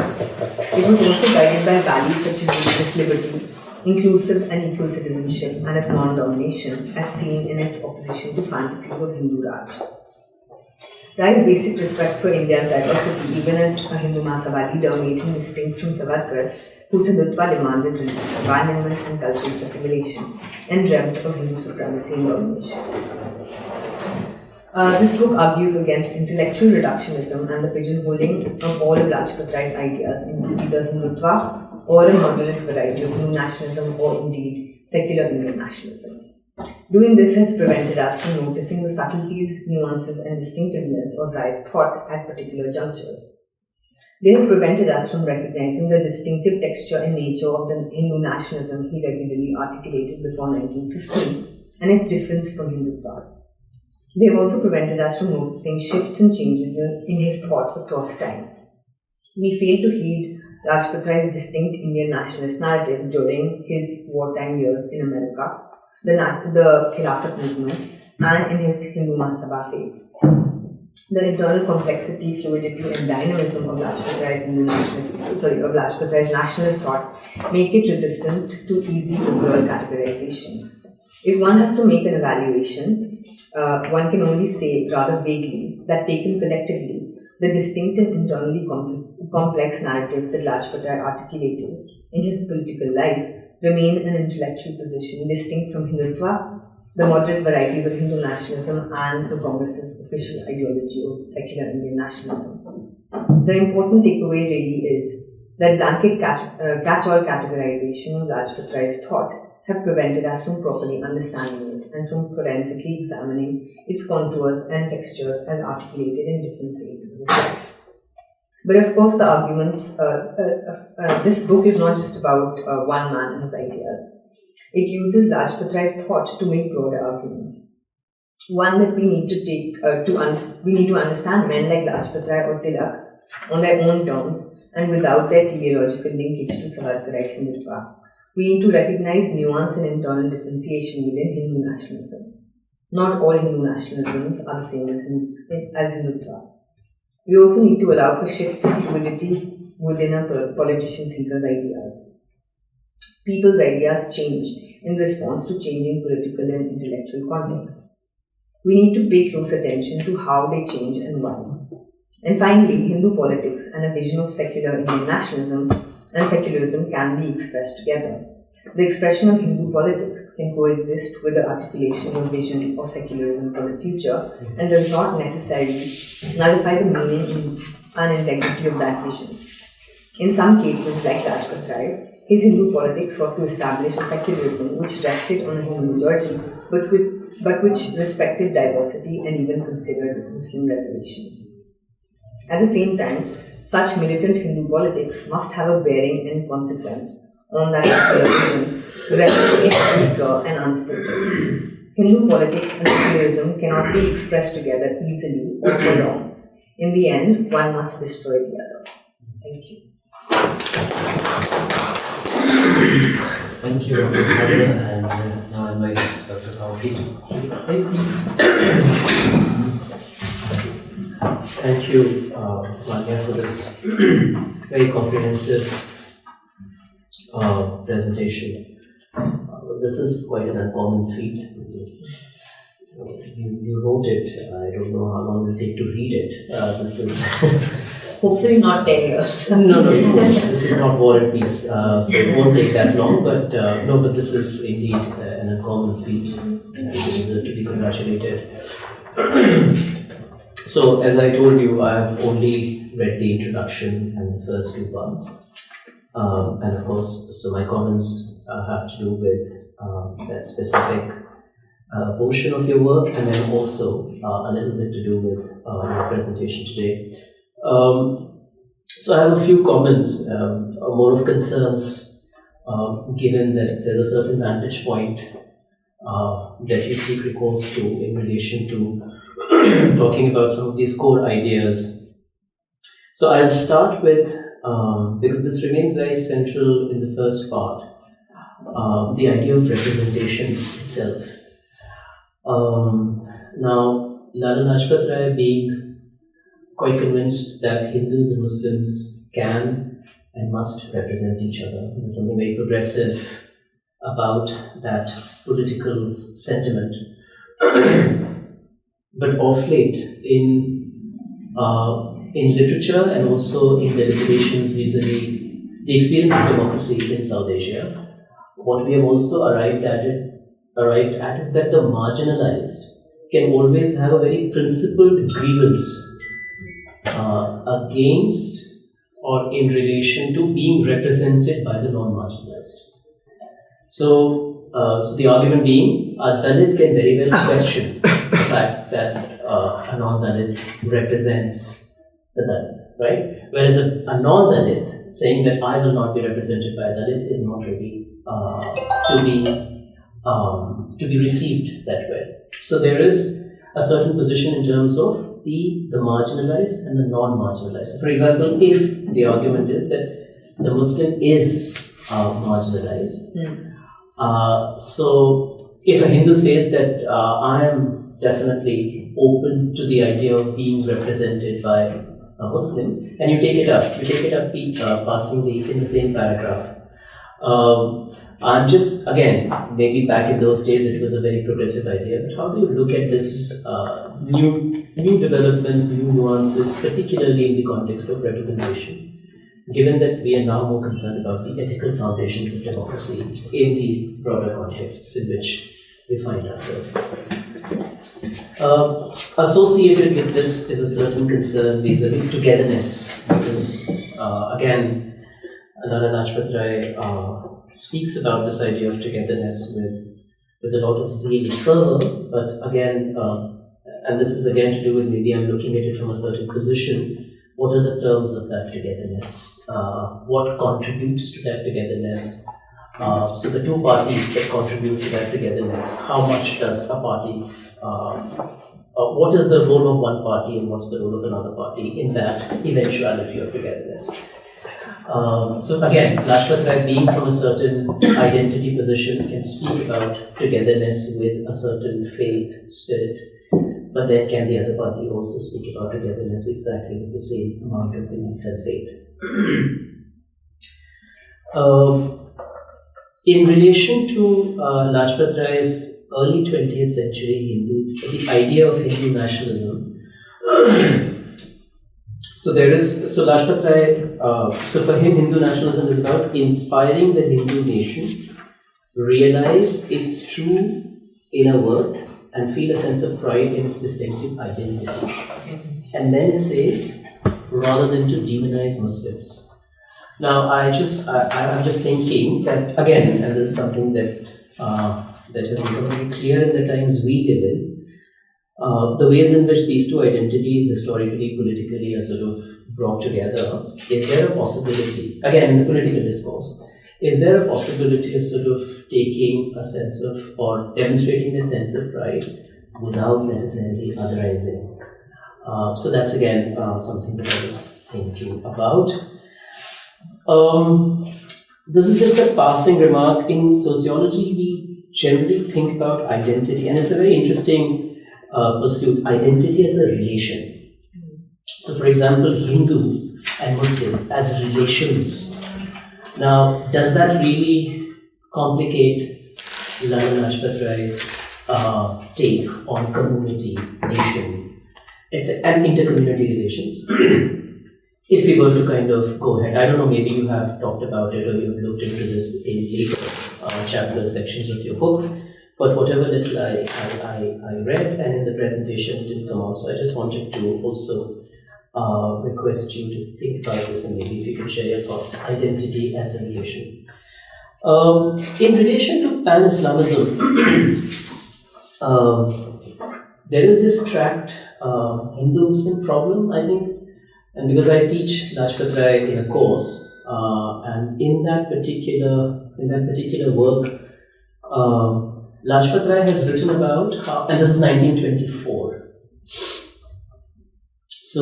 It was also guided by values such as religious liberty, inclusive and equal citizenship, and its non-domination, as seen in its opposition to fantasies of Hindu Raj. Rai's basic respect for India's diversity, even as a Hindu Mahasabha leader, made him distinct from Savarkar, whose Hindutva demanded religious abandonment and cultural assimilation, and dreamt of Hindu supremacy and domination. This book argues against intellectual reductionism and the pigeonholing of all of Lajpat Rai's ideas into either Hindutva or a moderate variety of Hindu nationalism or indeed secular Indian nationalism. Doing this has prevented us from noticing the subtleties, nuances and distinctiveness of Rai's thought at particular junctures. They have prevented us from recognizing the distinctive texture and nature of the Hindu nationalism he regularly articulated before 1915 and its difference from Hindutva. They have also prevented us from noticing shifts and changes in his thought across time. We fail to heed Lajpat Rai's distinct Indian nationalist narratives during his wartime years in America, the Khilafat movement, and in his Hindu Mahasabha phase. The internal complexity, fluidity, and dynamism of Lajpat Rai's nationalist thought make it resistant to easy overall categorization. If one has to make an evaluation, one can only say rather vaguely that taken collectively, the distinct and internally complex narrative that Lajpat Rai articulated in his political life remain an intellectual position distinct from Hindutva, the moderate varieties of Hindu nationalism, and the Congress's official ideology of secular Indian nationalism. The important takeaway really is that blanket catch-all categorization of Lajpat Rai's thought have prevented us from properly understanding it and from forensically examining its contours and textures as articulated in different phases of his life. But of course, the arguments, this book is not just about one man and his ideas. It uses Lajpat Rai's thought to make broader arguments. One that we need to take, we need to understand men like Lajpat Rai or Tilak on their own terms and without their teleological linkage to Savarkarite Hindutva. We need to recognize nuance and internal differentiation within Hindu nationalism. Not all Hindu nationalisms are the same as Hindutva. We also need to allow for shifts in fluidity within a politician thinker's ideas. People's ideas change in response to changing political and intellectual contexts. We need to pay close attention to how they change and why. And finally, Hindu politics and a vision of secular Indian nationalism and secularism can be expressed together. The expression of Hindu politics can coexist with the articulation of a vision of secularism for the future and does not necessarily nullify the meaning and integrity of that vision. In some cases, like Lajpat Rai, his Hindu politics sought to establish a secularism which rested on a Hindu majority, but which respected diversity and even considered Muslim reservations. At the same time, such militant Hindu politics must have a bearing and consequence on that particular vision, rendering it weaker and unstable. Hindu politics and secularism cannot be expressed together easily or for long. In the end, one must destroy the other. Thank you. Thank you, Dr. Bhargava, and now I invite Dr. Farooqi. Thank you, Vanya, for this very comprehensive presentation. This is quite an uncommon feat. You wrote it. I don't know how long it will take to read it. This is hopefully not 10 years. No. This is not War and Peace, so it won't take that long. But but this is indeed an uncommon feat, and you deserve to be congratulated. So, as I told you, I have only read the introduction and the first two parts. And of course, so my comments have to do with that specific portion of your work, and then also a little bit to do with your presentation today. So I have a few comments, more of concerns, given that there's a certain vantage point that you seek recourse to in relation to talking about some of these core ideas. So I'll start with, because this remains very central in the first part, the idea of representation itself. Now, Lala Lajpat Rai being quite convinced that Hindus and Muslims can and must represent each other. There's something very progressive about that political sentiment. But of late, in literature and also in deliberations vis-a-vis the experience of democracy in South Asia, what we have also arrived at is that the marginalized can always have a very principled grievance against or in relation to being represented by the non-marginalized. So the argument being, a Dalit can very well question the fact that a non-Dalit represents the Dalit, right? Whereas a non-Dalit saying that I will not be represented by a Dalit is not really to be received that way. So there is a certain position in terms of the marginalized and the non-marginalized. So for example, if the argument is that the Muslim is marginalized, so if a Hindu says that I am definitely open to the idea of being represented by a Muslim, and you take it up, passing in the same paragraph. I'm just, again, maybe back in those days it was a very progressive idea, but how do you look at this new developments, new nuances, particularly in the context of representation, given that we are now more concerned about the ethical foundations of democracy in the broader contexts in which we find ourselves? Associated with this is a certain concern vis-a-vis togetherness, because again, Lala Lajpat Rai speaks about this idea of togetherness with a lot of zeal and fervor, but again, and this is again to do with maybe I'm looking at it from a certain position, what are the terms of that togetherness? What contributes to that togetherness? So the two parties that contribute to that togetherness, how much does a party, what is the role of one party and what's the role of another party in that eventuality of togetherness? So again, Lajpat Rai, being from a certain identity position, can speak about togetherness with a certain faith, spirit, but then can the other party also speak about togetherness exactly with the same amount of belief and faith? In relation to Lajpat Rai's early 20th century the idea of Hindu nationalism, so Lajpat Rai, so for him Hindu nationalism is about inspiring the Hindu nation, realize its true inner worth and feel a sense of pride in its distinctive identity. And then it says, rather than to demonize Muslims. Now I'm just thinking that again, and this is something that has become very clear in the times we live in, the ways in which these two identities, historically, politically, are sort of brought together. Is there a possibility, again in the political discourse, is there a possibility of sort of taking a sense of, or demonstrating that sense of pride without necessarily otherizing? So that's again something that I was thinking about. This is just a passing remark. In sociology, we generally think about identity, and it's a very interesting pursuit, identity as a relation. So, for example, Hindu and Muslim as relations. Now, does that really complicate Lala Lajpat Rai's take on community, nation, and intercommunity relations? If we were to kind of go ahead, I don't know, maybe you have talked about it or you've looked into this in later chapter sections of your book, but whatever little I read and in the presentation it didn't come out, so I just wanted to also request you to think about this and maybe if you could share your thoughts. Identity as a relation. In relation to pan-Islamism, there is this tract, Hindu-Muslim problem, I think, and because I teach Lajpat Rai in a course, and in that particular work, Lajpat Rai has written about how, and this is 1924. So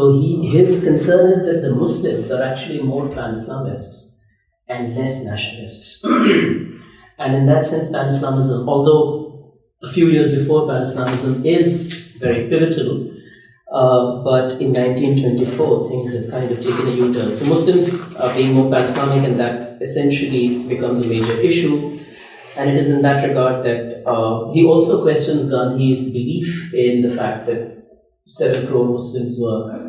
his concern is that the Muslims are actually more pan-Islamists and less nationalists. And in that sense, pan-Islamism, although a few years before pan-Islamism is very pivotal, but in 1924 things have kind of taken a U-turn. So Muslims are being more pan-Islamic, and that essentially becomes a major issue. And it is in that regard that he also questions Gandhi's belief in the fact that 7 crore Muslims were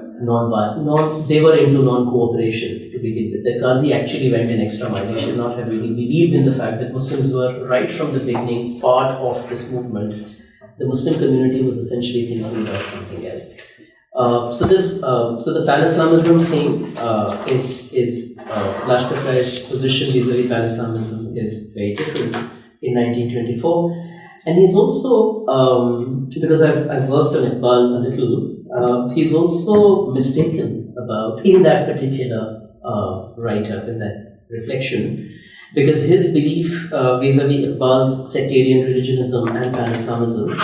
they were into non-cooperation to begin with. That Gandhi actually went an extra mile. He should not have really believed in the fact that Muslims were right from the beginning part of this movement. The Muslim community was essentially thinking about something else. So the pan-Islamism thing is Lajpat Rai's position vis-a-vis pan-Islamism is very different in 1924. And he's also, because I've worked on Iqbal a little, he's also mistaken about, in that particular write-up, in that reflection, because his belief vis-a-vis Iqbal's sectarian religionism and pan-Islamism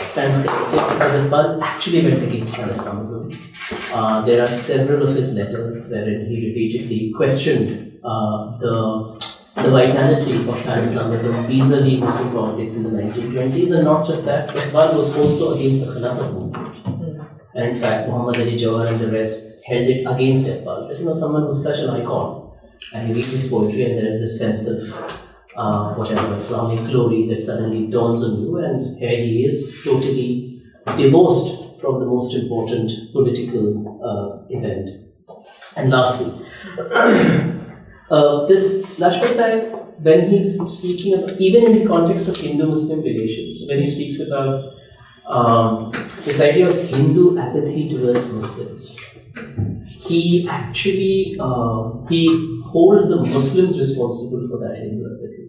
stands corrected, because Iqbal actually went against pan-Islamism. There are several of his letters wherein he repeatedly questioned the vitality of pan-Islamism vis-a-vis Muslim politics in the 1920s, and not just that, Iqbal was also against the Khilafat movement. And in fact, Muhammad Ali Jawhar and the rest held it against Iqbal. But someone who's such an icon, and you read his poetry and there is this sense of whatever Islamic glory that suddenly dawns on you, and here he is totally divorced from the most important political event. And lastly, this Lajpat Rai, when he's speaking about, even in the context of Hindu-Muslim relations, when he speaks about this idea of Hindu apathy towards Muslims, he actually he holds the Muslims responsible for that Hindu apathy.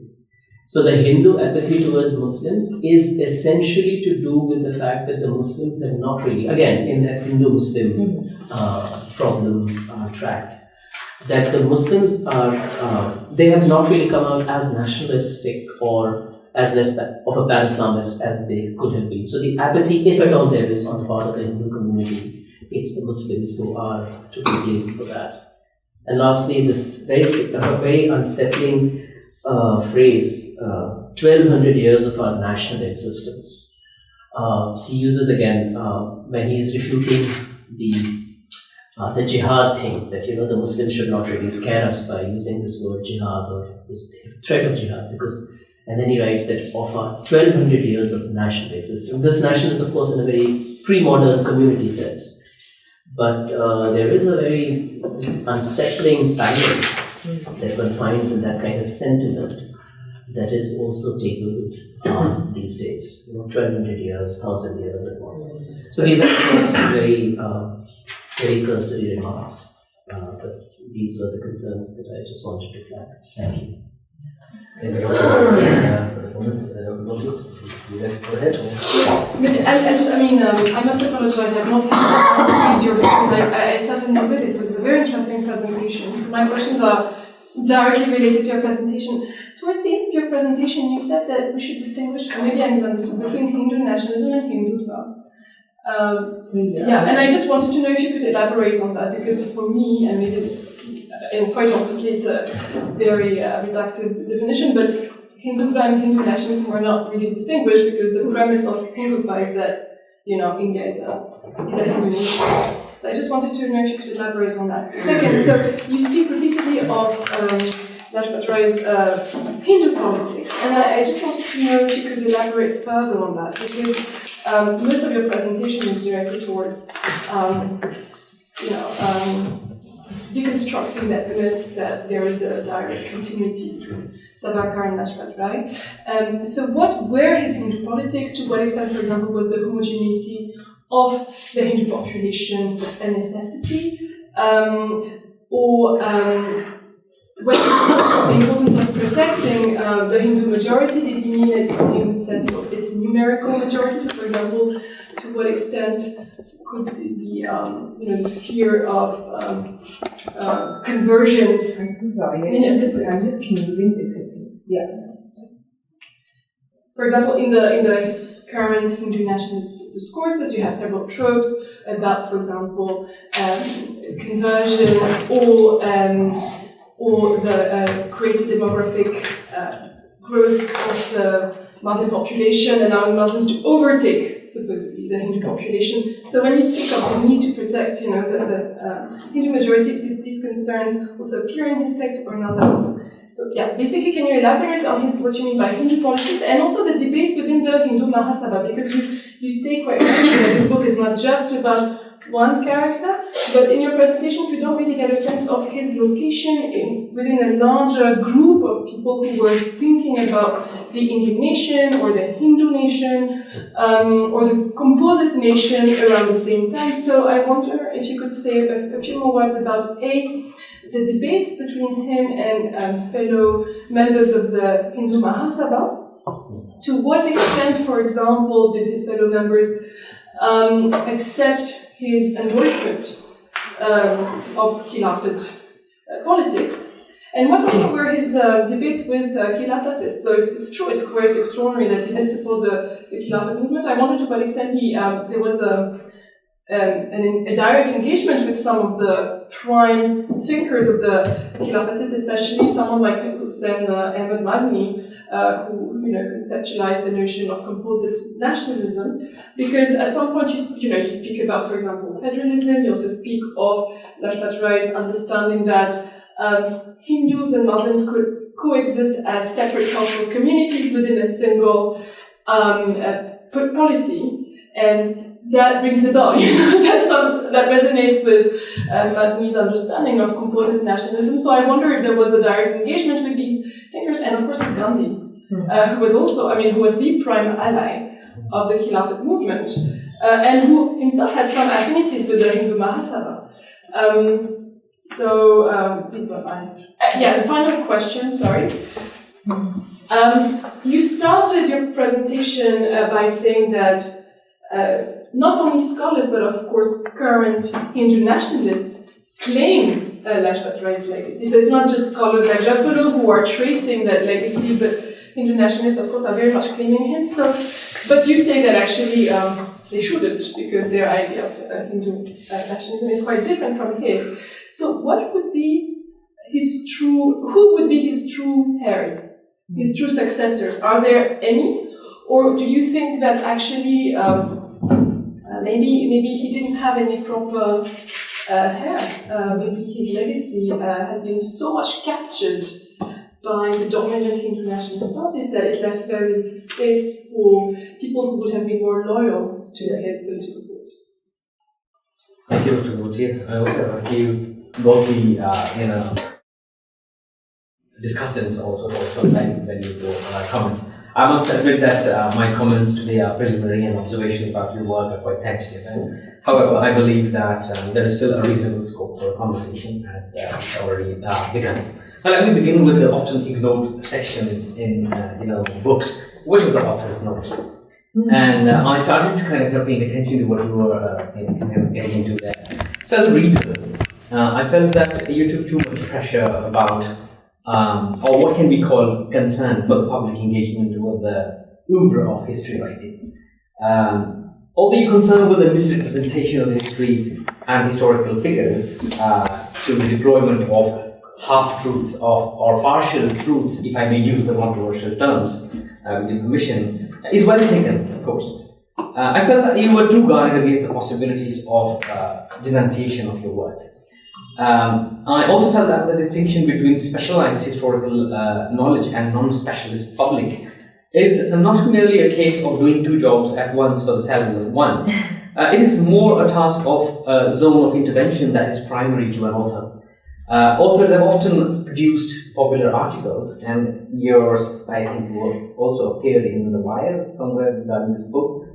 So the Hindu apathy towards Muslims is essentially to do with the fact that the Muslims have not really, again, in that Hindu-Muslim problem tract, that the Muslims are, they have not really come out as nationalistic or as less of a pan-Islamist as they could have been. So the apathy, if at all there is on the part of the Hindu community, it's the Muslims who are to be blamed for that. And lastly, this very unsettling phrase, 1200 years of our national existence. He uses again, when he is refuting the jihad thing, that the Muslims should not really scare us by using this word jihad or this threat of jihad, because, and then he writes that of our 1200 years of national existence. This national is of course in a very pre-modern community sense, but there is a very unsettling pattern that one finds in that kind of sentiment that is also tabled these days. 1200 years, 1000 years and more. So these are of course very cursory remarks, but these were the concerns that I just wanted to flag. Thank you. I must apologize. I've not had time to read your book because I sat and read it. It was a very interesting presentation. So my questions are directly related to your presentation. Towards the end of your presentation, you said that we should distinguish, or maybe I misunderstood, between Hindu nationalism and Hindutva. And I just wanted to know if you could elaborate on that, because for me, and maybe, and quite obviously it's a very reductive definition, but Hindutva and Hindu nationalism were not really distinguished because the premise of Hindutva is that, India is a Hindu nation. So I just wanted to know if you could elaborate on that. Second, so you speak repeatedly of Lajpat Rai's Hindu politics, and I just wanted to know if you could elaborate further on that, because most of your presentation is directed towards, deconstructing that myth that there is a direct continuity between Savarkar and Lajpat Rai. So what were his Hindu politics? To what extent, for example, was the homogeneity of the Hindu population a necessity? What is the importance of protecting the Hindu majority? Did he mean it in the sense of its numerical majority? So, for example, to what extent could the fear of conversions? I'm so sorry. I'm just using this. Yeah. For example, in the current Hindu nationalist discourses, you have several tropes about, for example, conversion or the greater demographic growth of the Muslim population, allowing Muslims to overtake, supposedly, the Hindu population. So when you speak of the need to protect, the Hindu majority, did these concerns also appear in his text or not? So yeah, basically, can you elaborate on what you mean by Hindu politics, and also the debates within the Hindu Mahasabha? Because you say quite clearly that this book is not just about one character, but in your presentations we don't really get a sense of his location within a larger group of people who were thinking about the Indian nation or the Hindu nation or the composite nation around the same time. So I wonder if you could say a few more words about the debates between him and fellow members of the Hindu Mahasabha. To what extent, for example, did his fellow members accept his endorsement of Khilafat politics, and what also were his debates with Khilafatists? So it's true, it's quite extraordinary that he did support the Khilafat movement. I wonder to what extent there was a direct engagement with some of the prime thinkers of the Khilafatists, especially someone like Hussein Ahmad Madani, who conceptualized the notion of composite nationalism. Because at some point you speak about, for example, federalism. You also speak of Lajpat Rai's understanding that Hindus and Muslims could coexist as separate cultural communities within a single polity, and that rings a bell. That resonates with Madni's understanding of composite nationalism. So I wonder if there was a direct engagement with these thinkers, and of course with Gandhi, who was also, who was the prime ally of the Khilafat movement, and who himself had some affinities with the Hindu Mahasabha. Please don't mind. The final question, sorry. You started your presentation by saying that not only scholars, but of course current Hindu nationalists claim Lajpat Rai's legacy. So it's not just scholars like Javed who are tracing that legacy, but Hindu nationalists, of course, are very much claiming him. But you say that actually they shouldn't, because their idea of Hindu nationalism is quite different from his. So what would be who would be his true heirs, his true successors? Are there any? Or do you think that actually maybe he didn't have any proper heir? Maybe his legacy has been so much captured by the dominant Hindu nationalist parties that it left very little space for people who would have been more loyal to his political thought. Thank you, Dr. Gautier. I also have a few, both the discussants also for some valuable comments. I must admit that my comments today are preliminary and observations about your work are quite tentative. However, I believe that there is still a reasonable scope for a conversation, as already begun. Now, let me begin with the often ignored section in books, which is the author's note. And I started to kind of paying attention to what you were getting into there. So as a reader, I felt that you took too much pressure about, or what can be called concern for the public engagement with the oeuvre of history writing. Although you're concerned with the misrepresentation of history and historical figures to the deployment of half-truths or partial truths, if I may use the controversial terms, with your permission, is well taken, of course. I felt that you were too guarded against the possibilities of denunciation of your work. I also felt that the distinction between specialized historical knowledge and non-specialist public is not merely a case of doing two jobs at once for the salary of one. It is more a task of a zone of intervention that is primary to an author. Authors have often produced popular articles, and yours, I think, will also appear in the Wire somewhere in this book,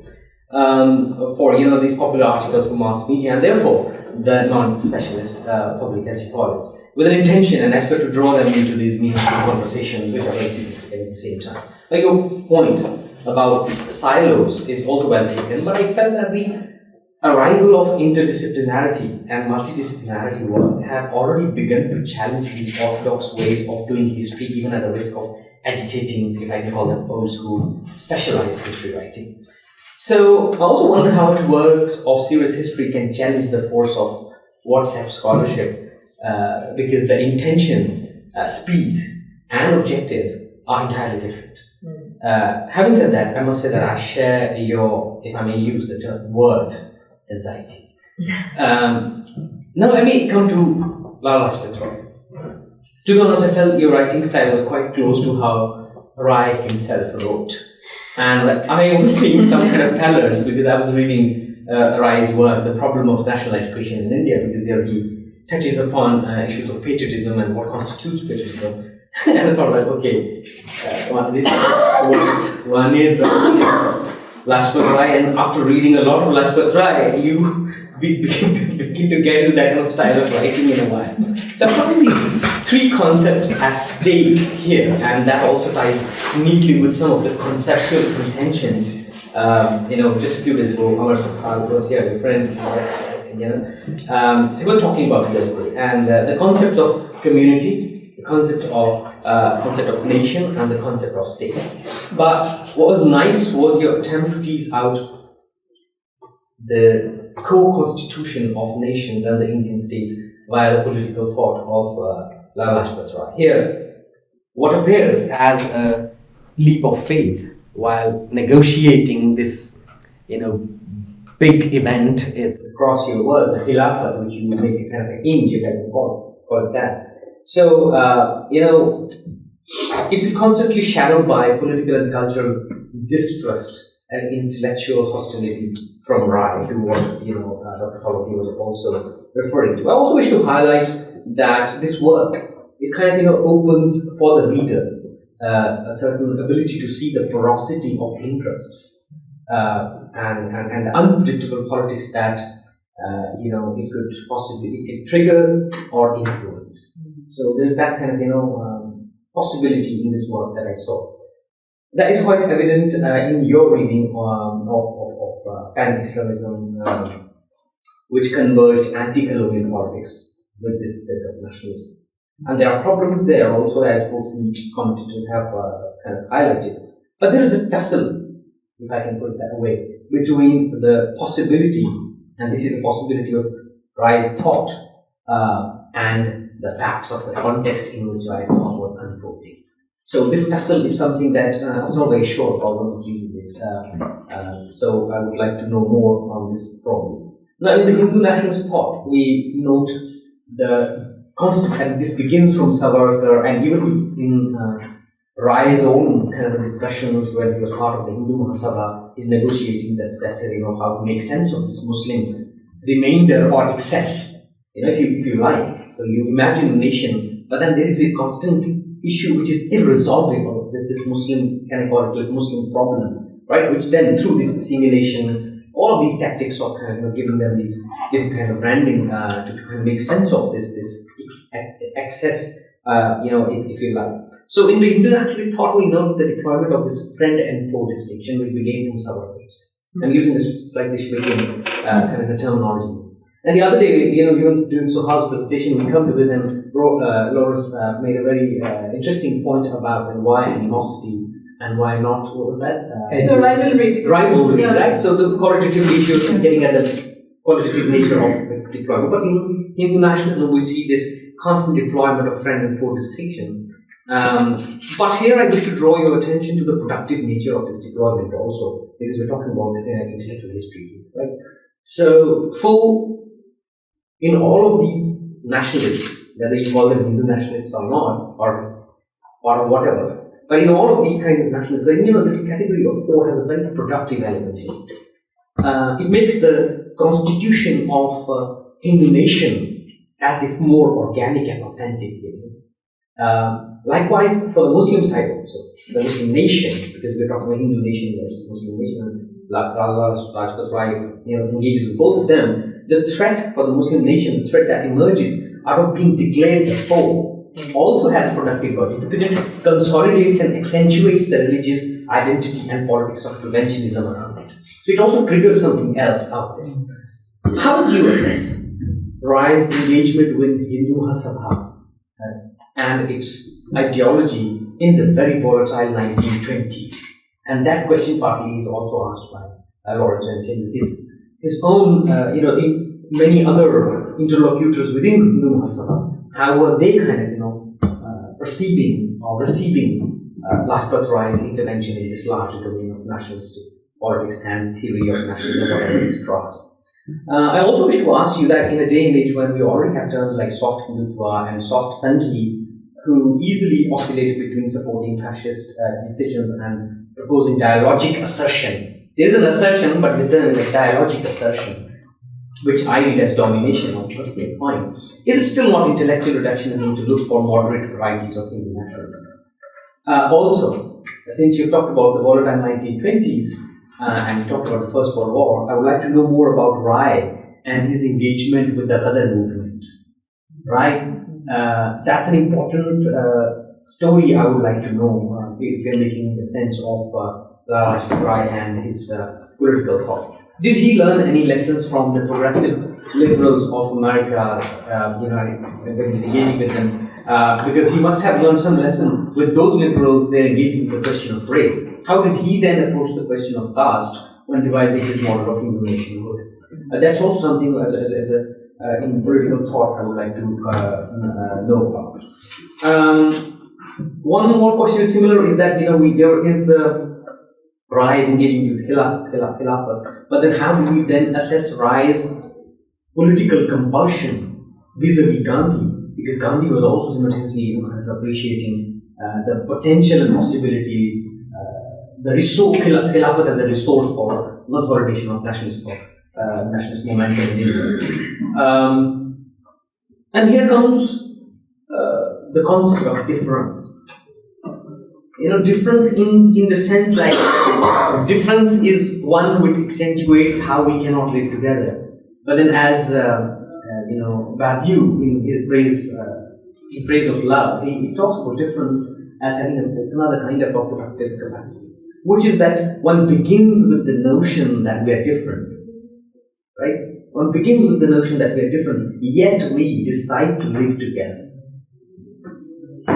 for these popular articles for mass media, and therefore the non-specialist public, as you call it, with an intention and effort to draw them into these meaningful conversations, which are very significant at the same time. Like your point about silos is also well taken, but I felt that the arrival of interdisciplinarity and multidisciplinarity work have already begun to challenge these orthodox ways of doing history, even at the risk of agitating, if I can call them old school, specialized history writing. So I also wonder how much works of serious history can challenge the force of WhatsApp scholarship, because the intention, speed, and objective are entirely different. Having said that, I must say that I share your, if I may use the term, word anxiety. Now let me come to Lala Lajpat Rai. To be honest, I felt your writing style was quite close to how Rai himself wrote. And I was seeing some kind of parallels because I was reading Rai's work, The Problem of National Education in India, because there he touches upon issues of patriotism and what constitutes patriotism. And I thought, okay, this is what one is, Lajpat Rai, and after reading a lot of Lajpat Rai, you begin to get into that kind of style of writing in a while. So I'm putting these three concepts at stake here, and that also ties neatly with some of the conceptual contentions. Just a few days ago, Amar Sukhal was here, your friend, he was talking about the other day, and the concepts of community, the concept of nation, and the concept of state. But what was nice was your attempt to tease out the co-constitution of nations and the Indian state via the political thought of Lala Lajpat Rai. Here, what appears as a leap of faith while negotiating this, big event across your world, the Khilafat, which you make a kind of a hinge, if I can call it that. So, it is constantly shadowed by political and cultural distrust and intellectual hostility from Rai, to what Dr. Farooqi was also referring to. I also wish to highlight that this work, it kind of opens for the reader a certain ability to see the porosity of interests and the unpredictable politics that it could possibly trigger or influence. So there's that kind of possibility in this work that I saw. That is quite evident in your reading of pan-Islamism, which converged anti-colonial politics with this bit of nationalism. And there are problems there also, as both the commentators have kind of highlighted. But there is a tussle, if I can put it that way, between the possibility, and this is the possibility of Rai's thought, and the facts of the context in which Rai's thought was unfolding. So this tussle is something that I was not very sure about when I was reading it. So I would like to know more on this problem. Now, in the Hindu nationalist thought, we note the constant, and this begins from Savarkar, and even in Rai's own kind of discussions when he was part of the Hindu Mahasabha, he's negotiating that how to make sense of this Muslim remainder or excess, if you like. So you imagine a nation, but then there is a constant issue which is irresolvable. There's this Muslim, can I call it like Muslim problem, right? Which then through this assimilation, all of these tactics of kind of giving them these different kind of branding to kind of make sense of this excess, if you like. So in the internationalist thought, we note the deployment of this friend and foe distinction, which began from Savarkar's. I'm using this slightly Schweizian kind of a terminology. And the other day, even during Suhal's presentation, we come to this, and Laurence made a very interesting point about why animosity and why not, what was that? Rivalry. Rivalry, yeah. Right? So the qualitative issues getting at the qualitative nature of deployment. But in Hindu nationalism, we see this constant deployment of friend and foe distinction. But here I wish to draw your attention to the productive nature of this deployment also, because we're talking about intellectual history, right? So, in all of these nationalists, whether you call them Hindu nationalists or not, or whatever, but in all of these kinds of nationalists, this category of foe has a very productive element in it. It makes the constitution of Hindu nation as if more organic and authentic. Likewise, for the Muslim side also, the Muslim nation, because we're talking about Hindu nation versus Muslim nation, Lala Lajpat Rai engages with both of them. The threat for the Muslim nation, the threat that emerges out of being declared a foe, also has a productive virtue, because it consolidates and accentuates the religious identity and politics of preventionism around it. So it also triggers something else out there. How do you assess Rai's engagement with Hindu Mahasabha and its ideology in the very volatile 1920s? And that question partly is also asked by Laurence when saying his own, many other interlocutors within Hindu Mahasabha, how were they kind of, perceiving or receiving Lajpat Rai's intervention in this larger domain of nationalistic politics and theory of nationalism, whatever it's craft. I also wish to ask you that in a day and age when we already have terms like soft Hindutva and soft Sandhi, who easily oscillate between supporting fascist decisions and proposing dialogic assertion. There is an assertion, but the term is a dialogic assertion, which I read as domination of a particular point. Is it still not intellectual reductionism to look for moderate varieties of Hindu nationalism? Also, since you talked about the volatile 1920s and you talked about the First World War, I would like to know more about Rai and his engagement with the other movement. Right? That's an important story I would like to know if you're making sense of Lala Lajpat Rai and his political thought. Did he learn any lessons from the progressive liberals of America, when he's engaging with them? Because he must have learned some lesson with those liberals there engaging with the question of race. How did he then approach the question of caste when devising his model of Hindu nationhood? That's also something as a in political thought I would like to know about. One more question is similar is that there is Rai's engaging with Khilafat, but then how do we then assess Rai's political compulsion vis-a-vis Gandhi? Because Gandhi was also simultaneously appreciating the potential and possibility, the resource, Khilafat as a resource for consolidation of nationalist momentum in India. And here comes the concept of difference. Difference in the sense like difference is one which accentuates how we cannot live together. But then, as Badiou in his praise of love, he talks about difference as having another kind of productive capacity, which is that one begins with the notion that we are different, right? One begins with the notion that we are different, yet we decide to live together.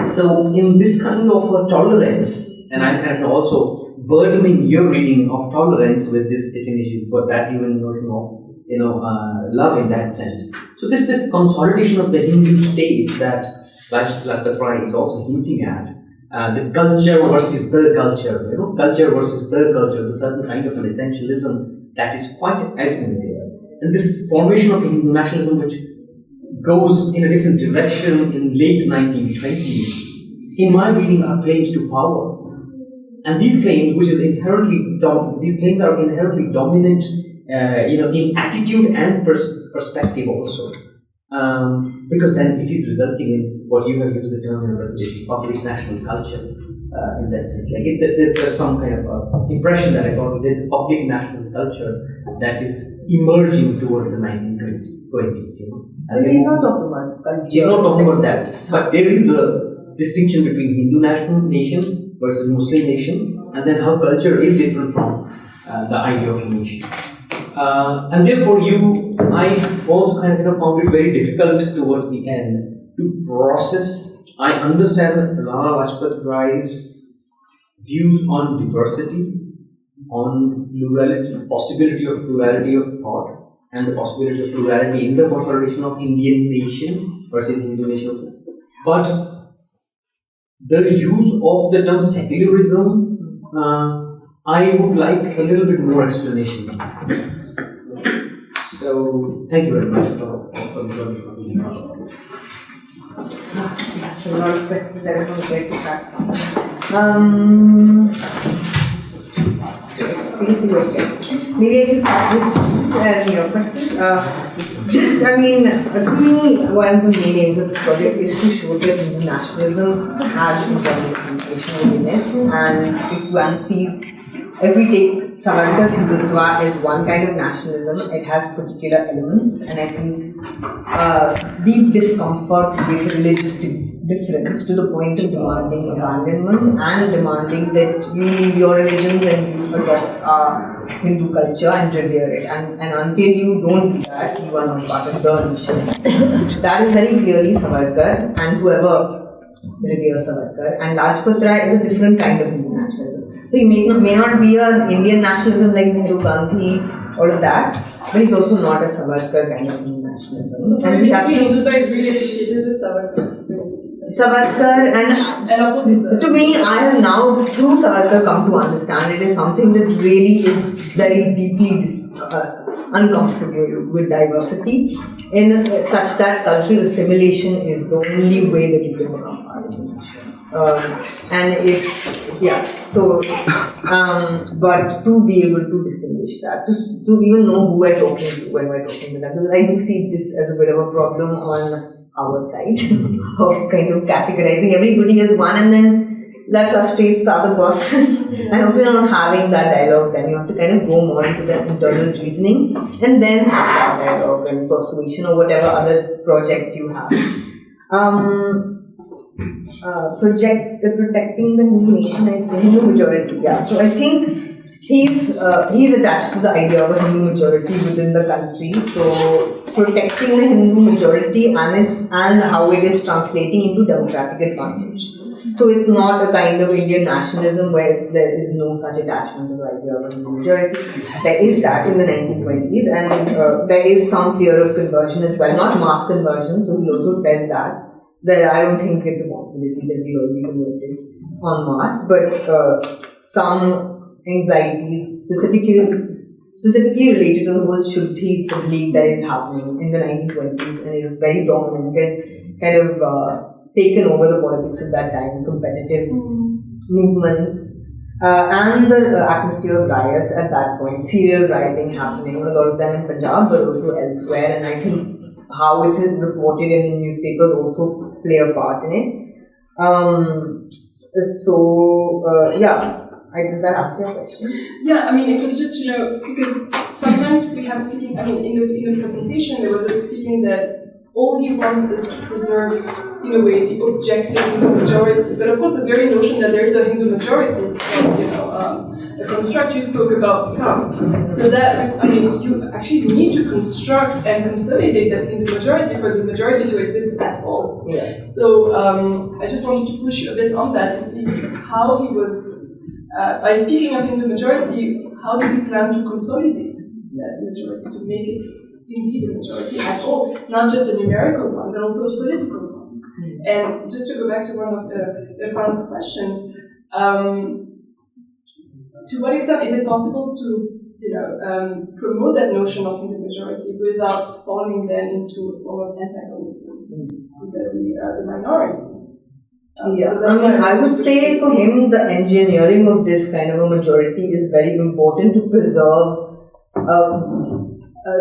So, in this kind of tolerance, and I'm kind of also burdening your reading of tolerance with this definition, but that even notion of love in that sense. So, this consolidation of the Hindu state that Lajpat Rai is also hinting at, the culture versus the culture, culture versus the culture, the certain kind of an essentialism that is quite evident there. And this formation of Hindu nationalism, which goes in a different direction in late 1920s, in my reading, are claims to power. And these claims, which is these claims are inherently dominant, in attitude and perspective also, because then it is resulting in what you have used the term in the presentation, public national culture, in that sense. Like there's some kind of impression that I got. There's a public national culture that is emerging towards the 1920s. He's not talking about culture. He's not talking about that. But there is a distinction between Hindu national nation versus Muslim nation, and then how culture is different from the idea of nation. And therefore, I also kind of found it very difficult towards the end to process. I understand Lala Lajpat Rai's views on diversity, on plurality, possibility of plurality of thought, and the possibility of plurality in the consolidation of Indian nation versus Hindu nation. But the use of the term secularism, I would like a little bit more explanation. So, thank you very much for being part of it. That's a lot of questions I don't get to start Maybe I can start with your questions. To me, one of the main aims of the project is to show that Hindu nationalism has internal translation within it, and if one sees, if we take Savarkar's Hindutva as one kind of nationalism, it has particular elements, and I think deep discomfort with religious difference to the point of demanding abandonment and demanding that you leave your religions and you adopt Hindu culture and revere it. And until you don't do that, you are not part of the nation. That is very clearly Savarkar and whoever reveres Savarkar. And Lajpat Rai is a different kind of Hindu nationalism. So he may not be an Indian nationalism like Nehru Gandhi, all of that, but he's also not a Savarkar kind of Hindu nationalism. So basically Hindutva is really associated with Savarkar, basically. Savarkar and opposite. To me, I have now through Savarkar come to understand it is something that really is very deeply uncomfortable with diversity, in such that cultural assimilation is the only way that you can become part of the nation. But to be able to distinguish that, to even know who we're talking to when we're talking to them, because I do see this as a bit of a problem on our side of kind of categorizing everybody as one, and then that frustrates the other person. And also you're not having that dialogue, then you have to kind of go more into the internal reasoning and then have that dialogue and persuasion or whatever other project you have. Protecting the Hindu nation and the Hindu majority. Yeah, so I think he's attached to the idea of a Hindu majority within the country. So protecting the Hindu majority and how it is translating into democratic advantage. So it's not a kind of Indian nationalism where there is no such attachment to the idea of a Hindu majority. There is that in the 1920s, and there is some fear of conversion as well, not mass conversion. So he also says that I don't think it's a possibility that we will be converted en masse, but some anxieties specifically related to the whole Shuddhi belief that is happening in the 1920s and is very dominant and kind of taken over the politics of that time, competitive movements, and the atmosphere of riots at that point, serial rioting happening, a lot of them in Punjab, but also elsewhere, and I think how it's reported in the newspapers also play a part in it. Does that answer your question? Yeah, I mean, it was just to know, because sometimes we have a feeling, I mean, in the presentation, there was a feeling that all he wants is to preserve, in a way, the objective Hindu majority. But of course, the very notion that there is a Hindu majority, a construct you spoke about caste. So that, I mean, you actually need to construct and consolidate that Hindu majority for the majority to exist at all. Yeah. So I just wanted to push a bit on that to see how he was, by speaking of Hindu majority, how did he plan to consolidate that majority, to make it indeed a majority at all, not just a numerical one, but also a political one. And just to go back to one of Irfan's questions, to what extent is it possible to promote that notion of Hindu majority without falling then into a form of antagonism vis-a-vis the minority? I would say for him, the engineering of this kind of a majority is very important to preserve,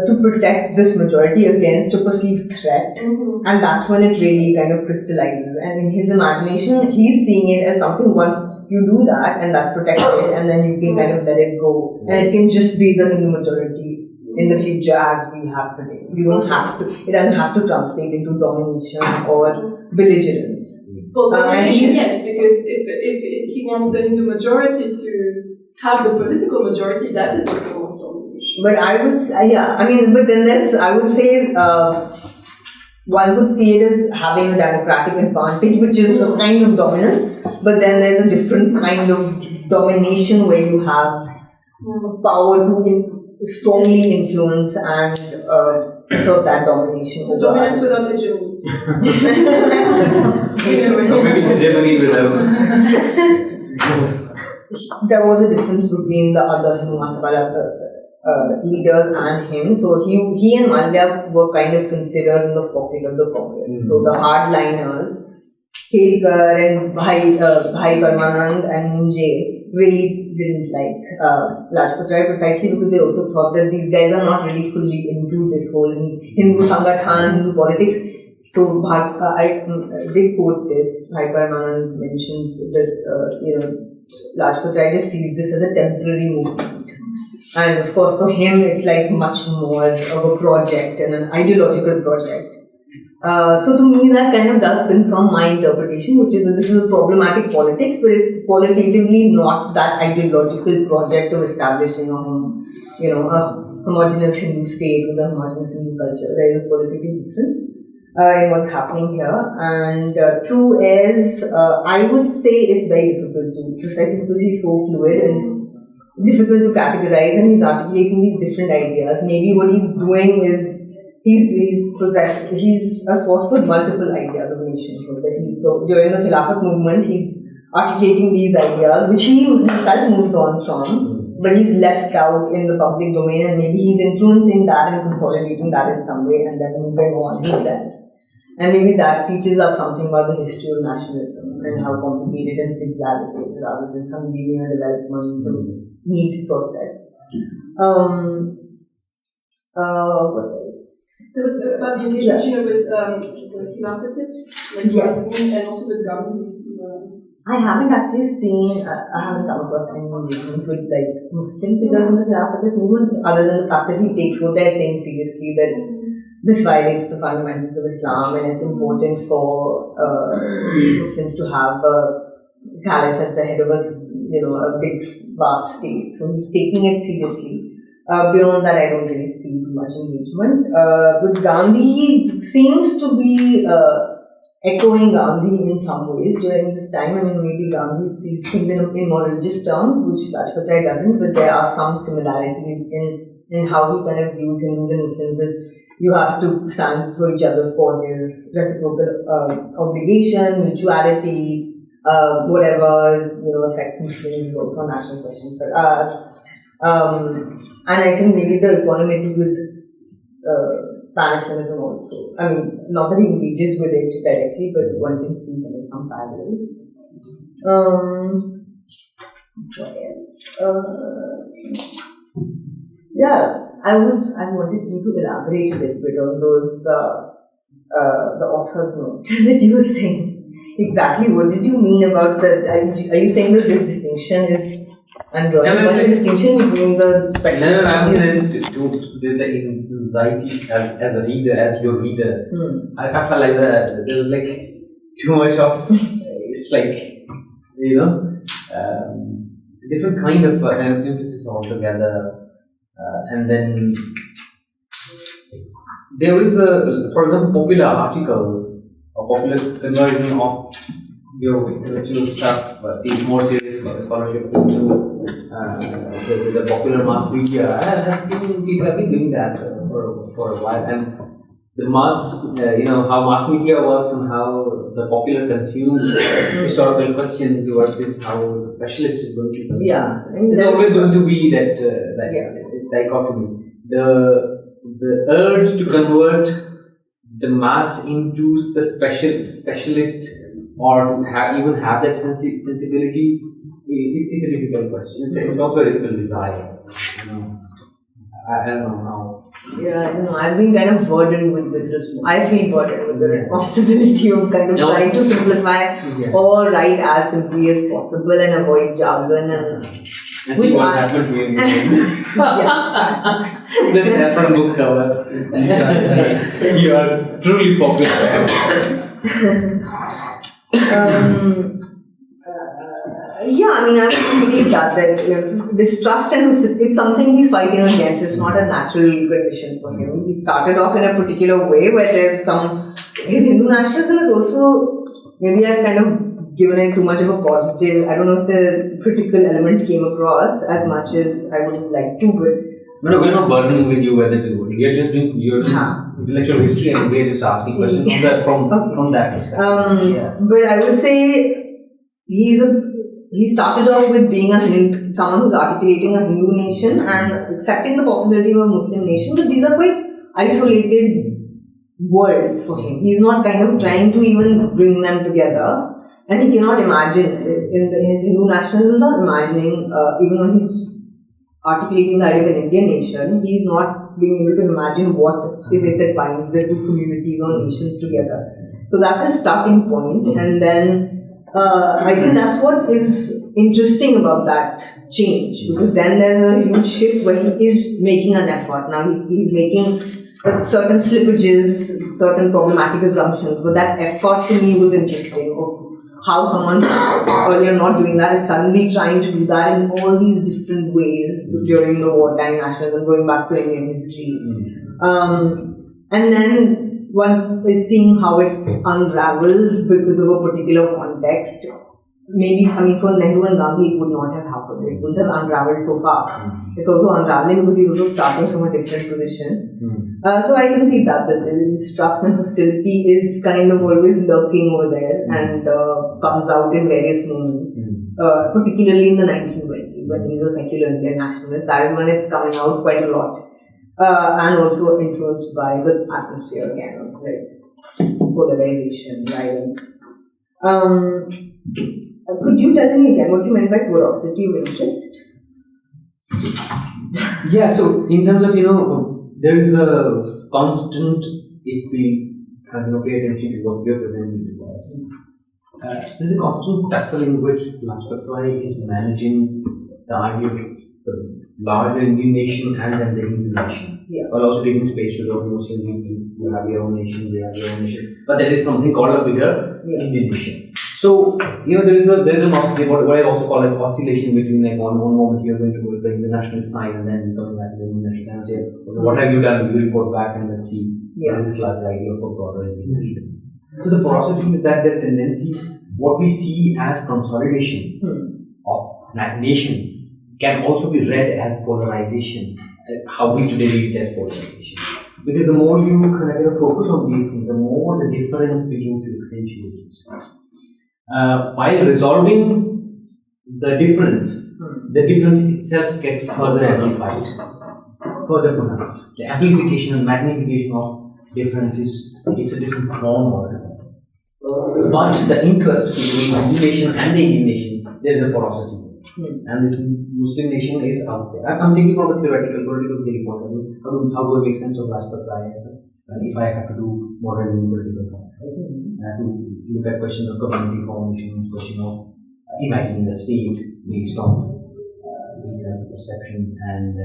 to protect this majority against a perceived threat, and that's when it really kind of crystallizes. And in his imagination, he's seeing it as something once you do that, and that's protected, and then you can kind of let it go, and it can just be the Hindu majority in the future as we have today. You don't have to. It doesn't have to translate into domination or belligerence. Well, domination, yes, because if he wants the Hindu majority to have the political majority, that is a form of domination. But I would say, but then I would say, one could see it as having a democratic advantage, which is a kind of dominance, but then there's a different kind of domination where you have power to strongly influence and assert that domination. So dominance without hegemony. Maybe hegemony without. There was a difference between the other Hindu Mahasabha leaders and him. So he and Mandya were kind of considered in the pocket of the Congress. So the hardliners, Kelkar and Bhai Parmanand and Munjay, really didn't like Lajpat Rai, precisely because they also thought that these guys are not really fully into this whole Hindu Sangathan, Hindu politics. So I did quote this. Bhai Parmanand mentions that Lajpat Rai just sees this as a temporary movement. And of course, for him, it's like much more of a project and an ideological project. So to me, that kind of does confirm my interpretation, which is that this is a problematic politics, but it's qualitatively not that ideological project of establishing a homogeneous Hindu state with a homogeneous Hindu culture. There is a qualitative difference in what's happening here. And true as I would say it's very difficult to, precisely because he's so fluid and difficult to categorize, and he's articulating these different ideas. Maybe what he's doing is he's a source for multiple ideas of nationhood. So during the Khilafat movement, he's articulating these ideas, which he himself moves on from, but he's left out in the public domain, and maybe he's influencing that and consolidating that in some way, and then moving on himself. And maybe that teaches us something about the history of nationalism and how complicated and zigzag it is, rather than some linear development, neat process. What else? There was about the engagement with the Khilafatists, like Yazmin, and also with Gandhi. I haven't actually seen, I haven't come across any engagement with Muslim figures in the Khilafatist movement, other than the fact that he takes what they're saying seriously, that this violates the fundamentals of Islam, and it's important for Muslims to have a caliph at the head of a big, vast state. So he's taking it seriously. Beyond that, I don't really see much engagement. With Gandhi, he seems to be echoing Gandhi in some ways during this time. I mean, maybe Gandhi sees things in more religious terms, which Lajpat Rai doesn't, but there are some similarities in how he kind of views Hindus and Muslims as you have to stand for each other's causes, reciprocal obligation, mutuality, whatever affects Muslims is also a national question for us. And I think maybe the equanimity with pan-Islamism also. I mean, not that he engages with it directly, but one can see there are some parallels. What else? I wanted you to elaborate a little bit on those, the author's note that you were saying. Exactly, what did you mean about that? Are you saying that this distinction is, I'm drawing much of a distinction between the specialists? No, I mean, it's to the anxiety as a reader, as your reader. I felt like that there's like too much of, it's like, it's a different kind of emphasis altogether. And then there is for example, popular articles or popular conversion of your intellectual stuff, more serious scholarship into the popular mass media. People have been doing that for a while, and the mass, how mass media works and how the popular consumes historical questions versus how the specialist is going to consume. Yeah, there's always going to be that dichotomy. The urge to convert the mass into the specialist, or to even have that sensibility, it's a difficult question. It's also a difficult desire. I don't know how. Yeah, I don't know. I've been kind of burdened with this. I feel burdened with the responsibility of kind of trying to simplify or write as simply as possible and avoid jargon and which what happened to you. This Saffron book cover. You are truly popular. I mean, I would see that distrust and it's something he's fighting against. It's not a natural condition for him. He started off in a particular way where there's his Hindu nationalism is also, maybe I've kind of given it too much of a positive. I don't know if the critical element came across as much as I would like to, but no, we're not burdening with you whether to do it. We are just doing your intellectual history and we are just asking questions from that perspective. But I would say he started off with being someone who's articulating a Hindu nation and accepting the possibility of a Muslim nation, but these are quite isolated worlds for him. He's not kind of trying to even bring them together, and he cannot imagine, in his Hindu nationalism, not imagining, even when he's articulating the idea of an Indian nation, he's not being able to imagine what is it that binds the two communities or nations together. So that's his starting point, and then I think that's what is interesting about that change, because then there's a huge shift where he is making an effort. Now he's making certain slippages, certain problematic assumptions, but that effort to me was interesting, of how someone earlier not doing that is suddenly trying to do that in all these different ways during the wartime nationalism, going back to Indian history. And then one is seeing how it unravels because of a particular context. Maybe, for Nehru and Gandhi, it would not have happened. It wouldn't have unraveled so fast. It's also unraveling because he's also starting from a different position. So I can see that the distrust and hostility is kind of always lurking over there and comes out in various moments, particularly in the 1920s when he's a secular Indian nationalist. That is when it's coming out quite a lot. And also influenced by the atmosphere again of polarization, violence. Could you tell me again what you meant by porosity of interest? Yeah, so in terms of, there is a constant, if we pay attention to what you're presenting to us, there's a constant tussle in which Lajpat Rai is managing the idea of the larger Indian nation and then the Hindu nation. While also giving space to the Muslim people. You have your own nation, they have their own nation. But there is something called a bigger Indian nation. So, there is an what I also call oscillation between one moment you're going to the international side and then coming back to the international side and say, what have you done? You report back and let's see. This is like the idea of a broader Indian. So the porosity is that their tendency, what we see as consolidation of that nation can also be read as polarization, how we today read it as polarization. Because the more you kind of focus on these things, the more the difference begins to accentuate itself. While resolving the difference itself gets further amplified, further pronounced. The amplification and magnification of difference is, it's a different form of it. But the interest between the nation and the Indian nation, there is a porosity. And this Muslim nation is out there. I'm thinking from a theoretical, political theory point of view. How do I make sense of Lajpat Rai if I have to do modern political thought, right? I have to look at questions of community formation, question of imagining the state based on these kinds of perceptions, and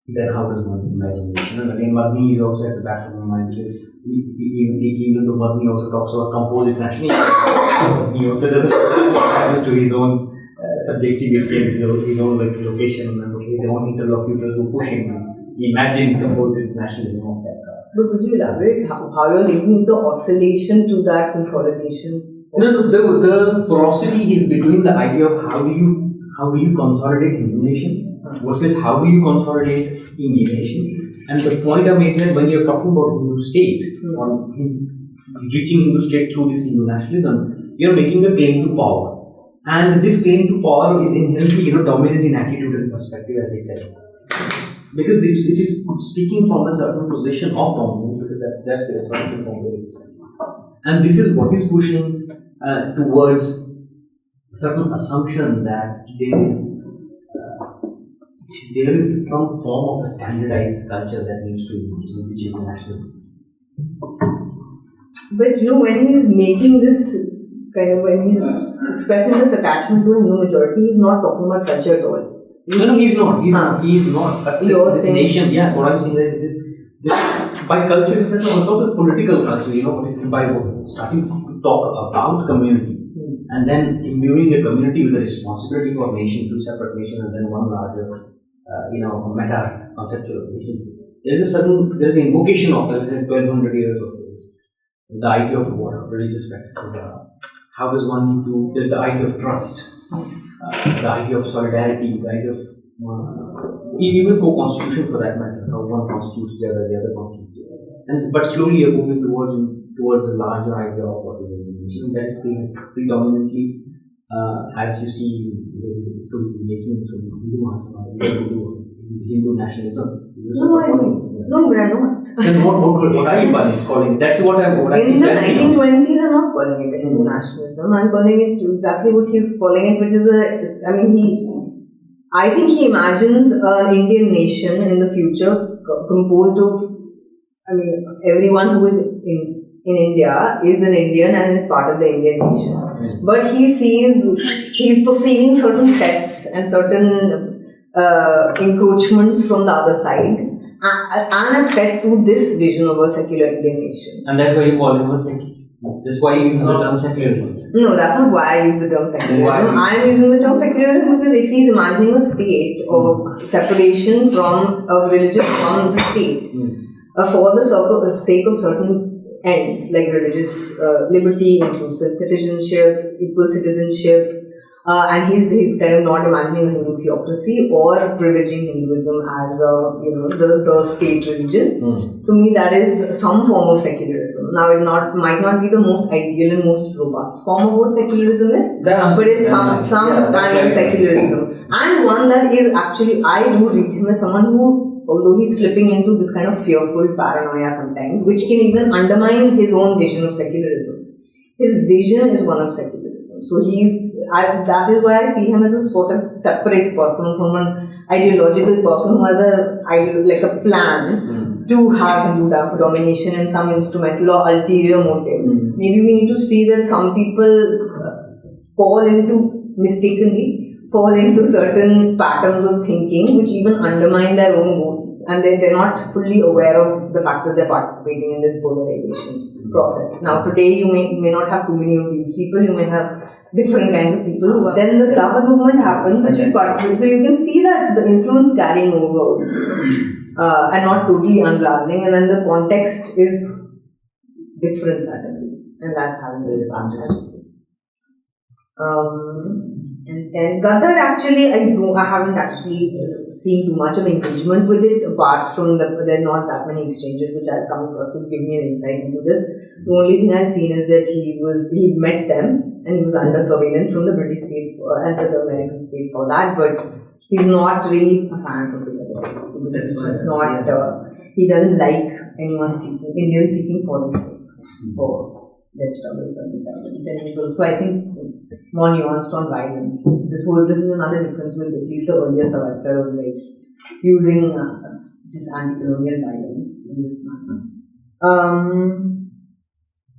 then how does one imagine nation? And again, Vani is also at the back of my mind, because even though Vani also talks about composite nationalism, he also doesn't have to his own subjectivity and his own location and his own interlocutors who push him to imagine composite nationalism of that kind. But could you elaborate how you're linking the oscillation to that consolidation? No, the porosity is between the idea of how do you consolidate Hindu nation versus how do you consolidate Indian nation. And the point I made is when you're talking about Hindu state, or reaching Hindu state through this Hindu nationalism, you're making a claim to power. And this claim to power is inherently dominant in attitude and perspective, as I said. Because it is speaking from a certain position of dominance, because that's the assumption from where it's. And this is what is pushing towards certain assumption that there is some form of a standardized culture that needs to emerge, which is national. But when he's making this when he's expressing this attachment to a Hindu majority, he's not talking about culture at all. No, he's not. He's not. You're saying nation, yeah. What I'm saying is this by culture itself, also the political culture. What is by starting to talk about community, and then imbuing the community with the responsibility for nation, two separate nations, and then one larger, meta conceptual nation. There's an invocation of that. There's 1200 years of this. The idea of what religious practices are. How does one need to? There's the idea of trust. The idea of solidarity, the idea of even co-constitution for that matter, how one constitutes the other constitutes the other. But slowly you're moving towards a larger idea of what is nation. That is predominantly, as you see through this engagement through Hindu Mahasabha, Hindu nationalism. No, but I'm not. Then what are you calling it? That's what I in the 1920s, I'm not calling it a Hindu nationalism. I'm calling it exactly what he's calling it, which is I think he imagines an Indian nation in the future composed of, everyone who is in India is an Indian and is part of the Indian nation. But he's perceiving certain threats and certain encroachments from the other side, and a threat to this vision of a secular Indian nation. And that's why you call him a secular. That's why you use the term secularism. No, that's not why I use the term secularism. I'm using the term secularism because if he's imagining a state of separation from a religion from the state, for the sake of certain ends like religious liberty, inclusive citizenship, equal citizenship, and he's kind of not imagining a Hindu theocracy or privileging Hinduism as the state religion. To me, that is some form of secularism. Now, it might not be the most ideal and most robust form of what secularism is, but it's some kind of secularism, and one that is actually, I do read him as someone who, although he's slipping into this kind of fearful paranoia sometimes, which can even undermine his own vision of secularism. His vision is one of secularism. So that is why I see him as a sort of separate person from an ideological person who has a plan to have Hindu domination and some instrumental or ulterior motive. Maybe we need to see that some people mistakenly fall into certain patterns of thinking which even undermine their own goals, and they're not fully aware of the fact that they're participating in this polarization process. Now today you may not have too many of these people, you may have different kinds of people. Then the Khilafat movement happens, which is participating. So you can see that the influence carrying over and not totally unraveling, and then the context is different suddenly, and that's having the advantage. And then Gadar, actually, I haven't actually seen too much of engagement with it, apart from there are not that many exchanges which I've come across which give me an insight into this. The only thing I've seen is that he met them and he was under surveillance from the British state and the American state for that, but he's not really a fan of the Democrats. he doesn't like anyone seeking, Indians seeking foreign help for their struggles and violence. And he's also, I think, more nuanced on violence. This is another difference with at least the earlier Savarkar of like using just anti-colonial violence in this manner.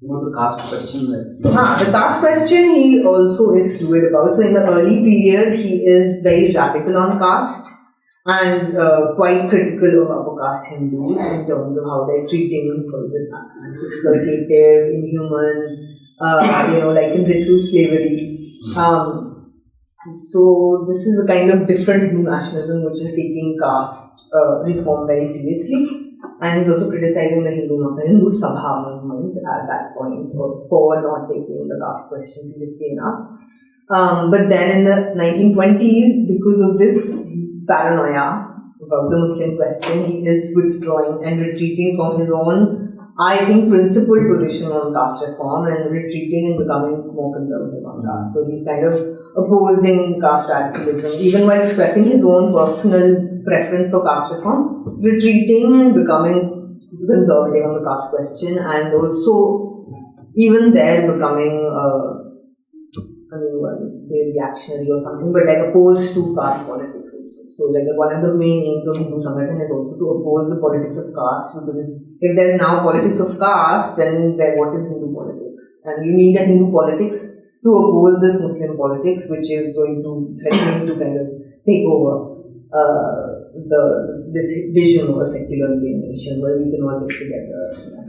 The caste question there. The caste question he also is fluid about. So in the early period, he is very radical on caste and quite critical of upper caste Hindus in terms of how they're treating exploitative, inhuman, likens it to slavery. So this is a kind of different Hindu nationalism which is taking caste reform very seriously. And he's also criticizing the Hindu Sabha movement at that point for not taking the caste question seriously enough. But then in the 1920s, because of this paranoia about the Muslim question, he is withdrawing and retreating from his own, I think, principled position on caste reform and retreating and becoming more conservative on caste. So he's kind of opposing caste radicalism, even while expressing his own personal preference for caste reform, retreating and becoming conservative on the caste question, and also even there becoming I would say reactionary or something, but like opposed to caste politics also. So like one of the main aims of Hindu Sangathan is also to oppose the politics of caste, because if there's now politics of caste, then what is Hindu politics? And you need a Hindu politics to oppose this Muslim politics, which is going to threaten to kind of take over this vision of a secular Indian nation where we can all live together.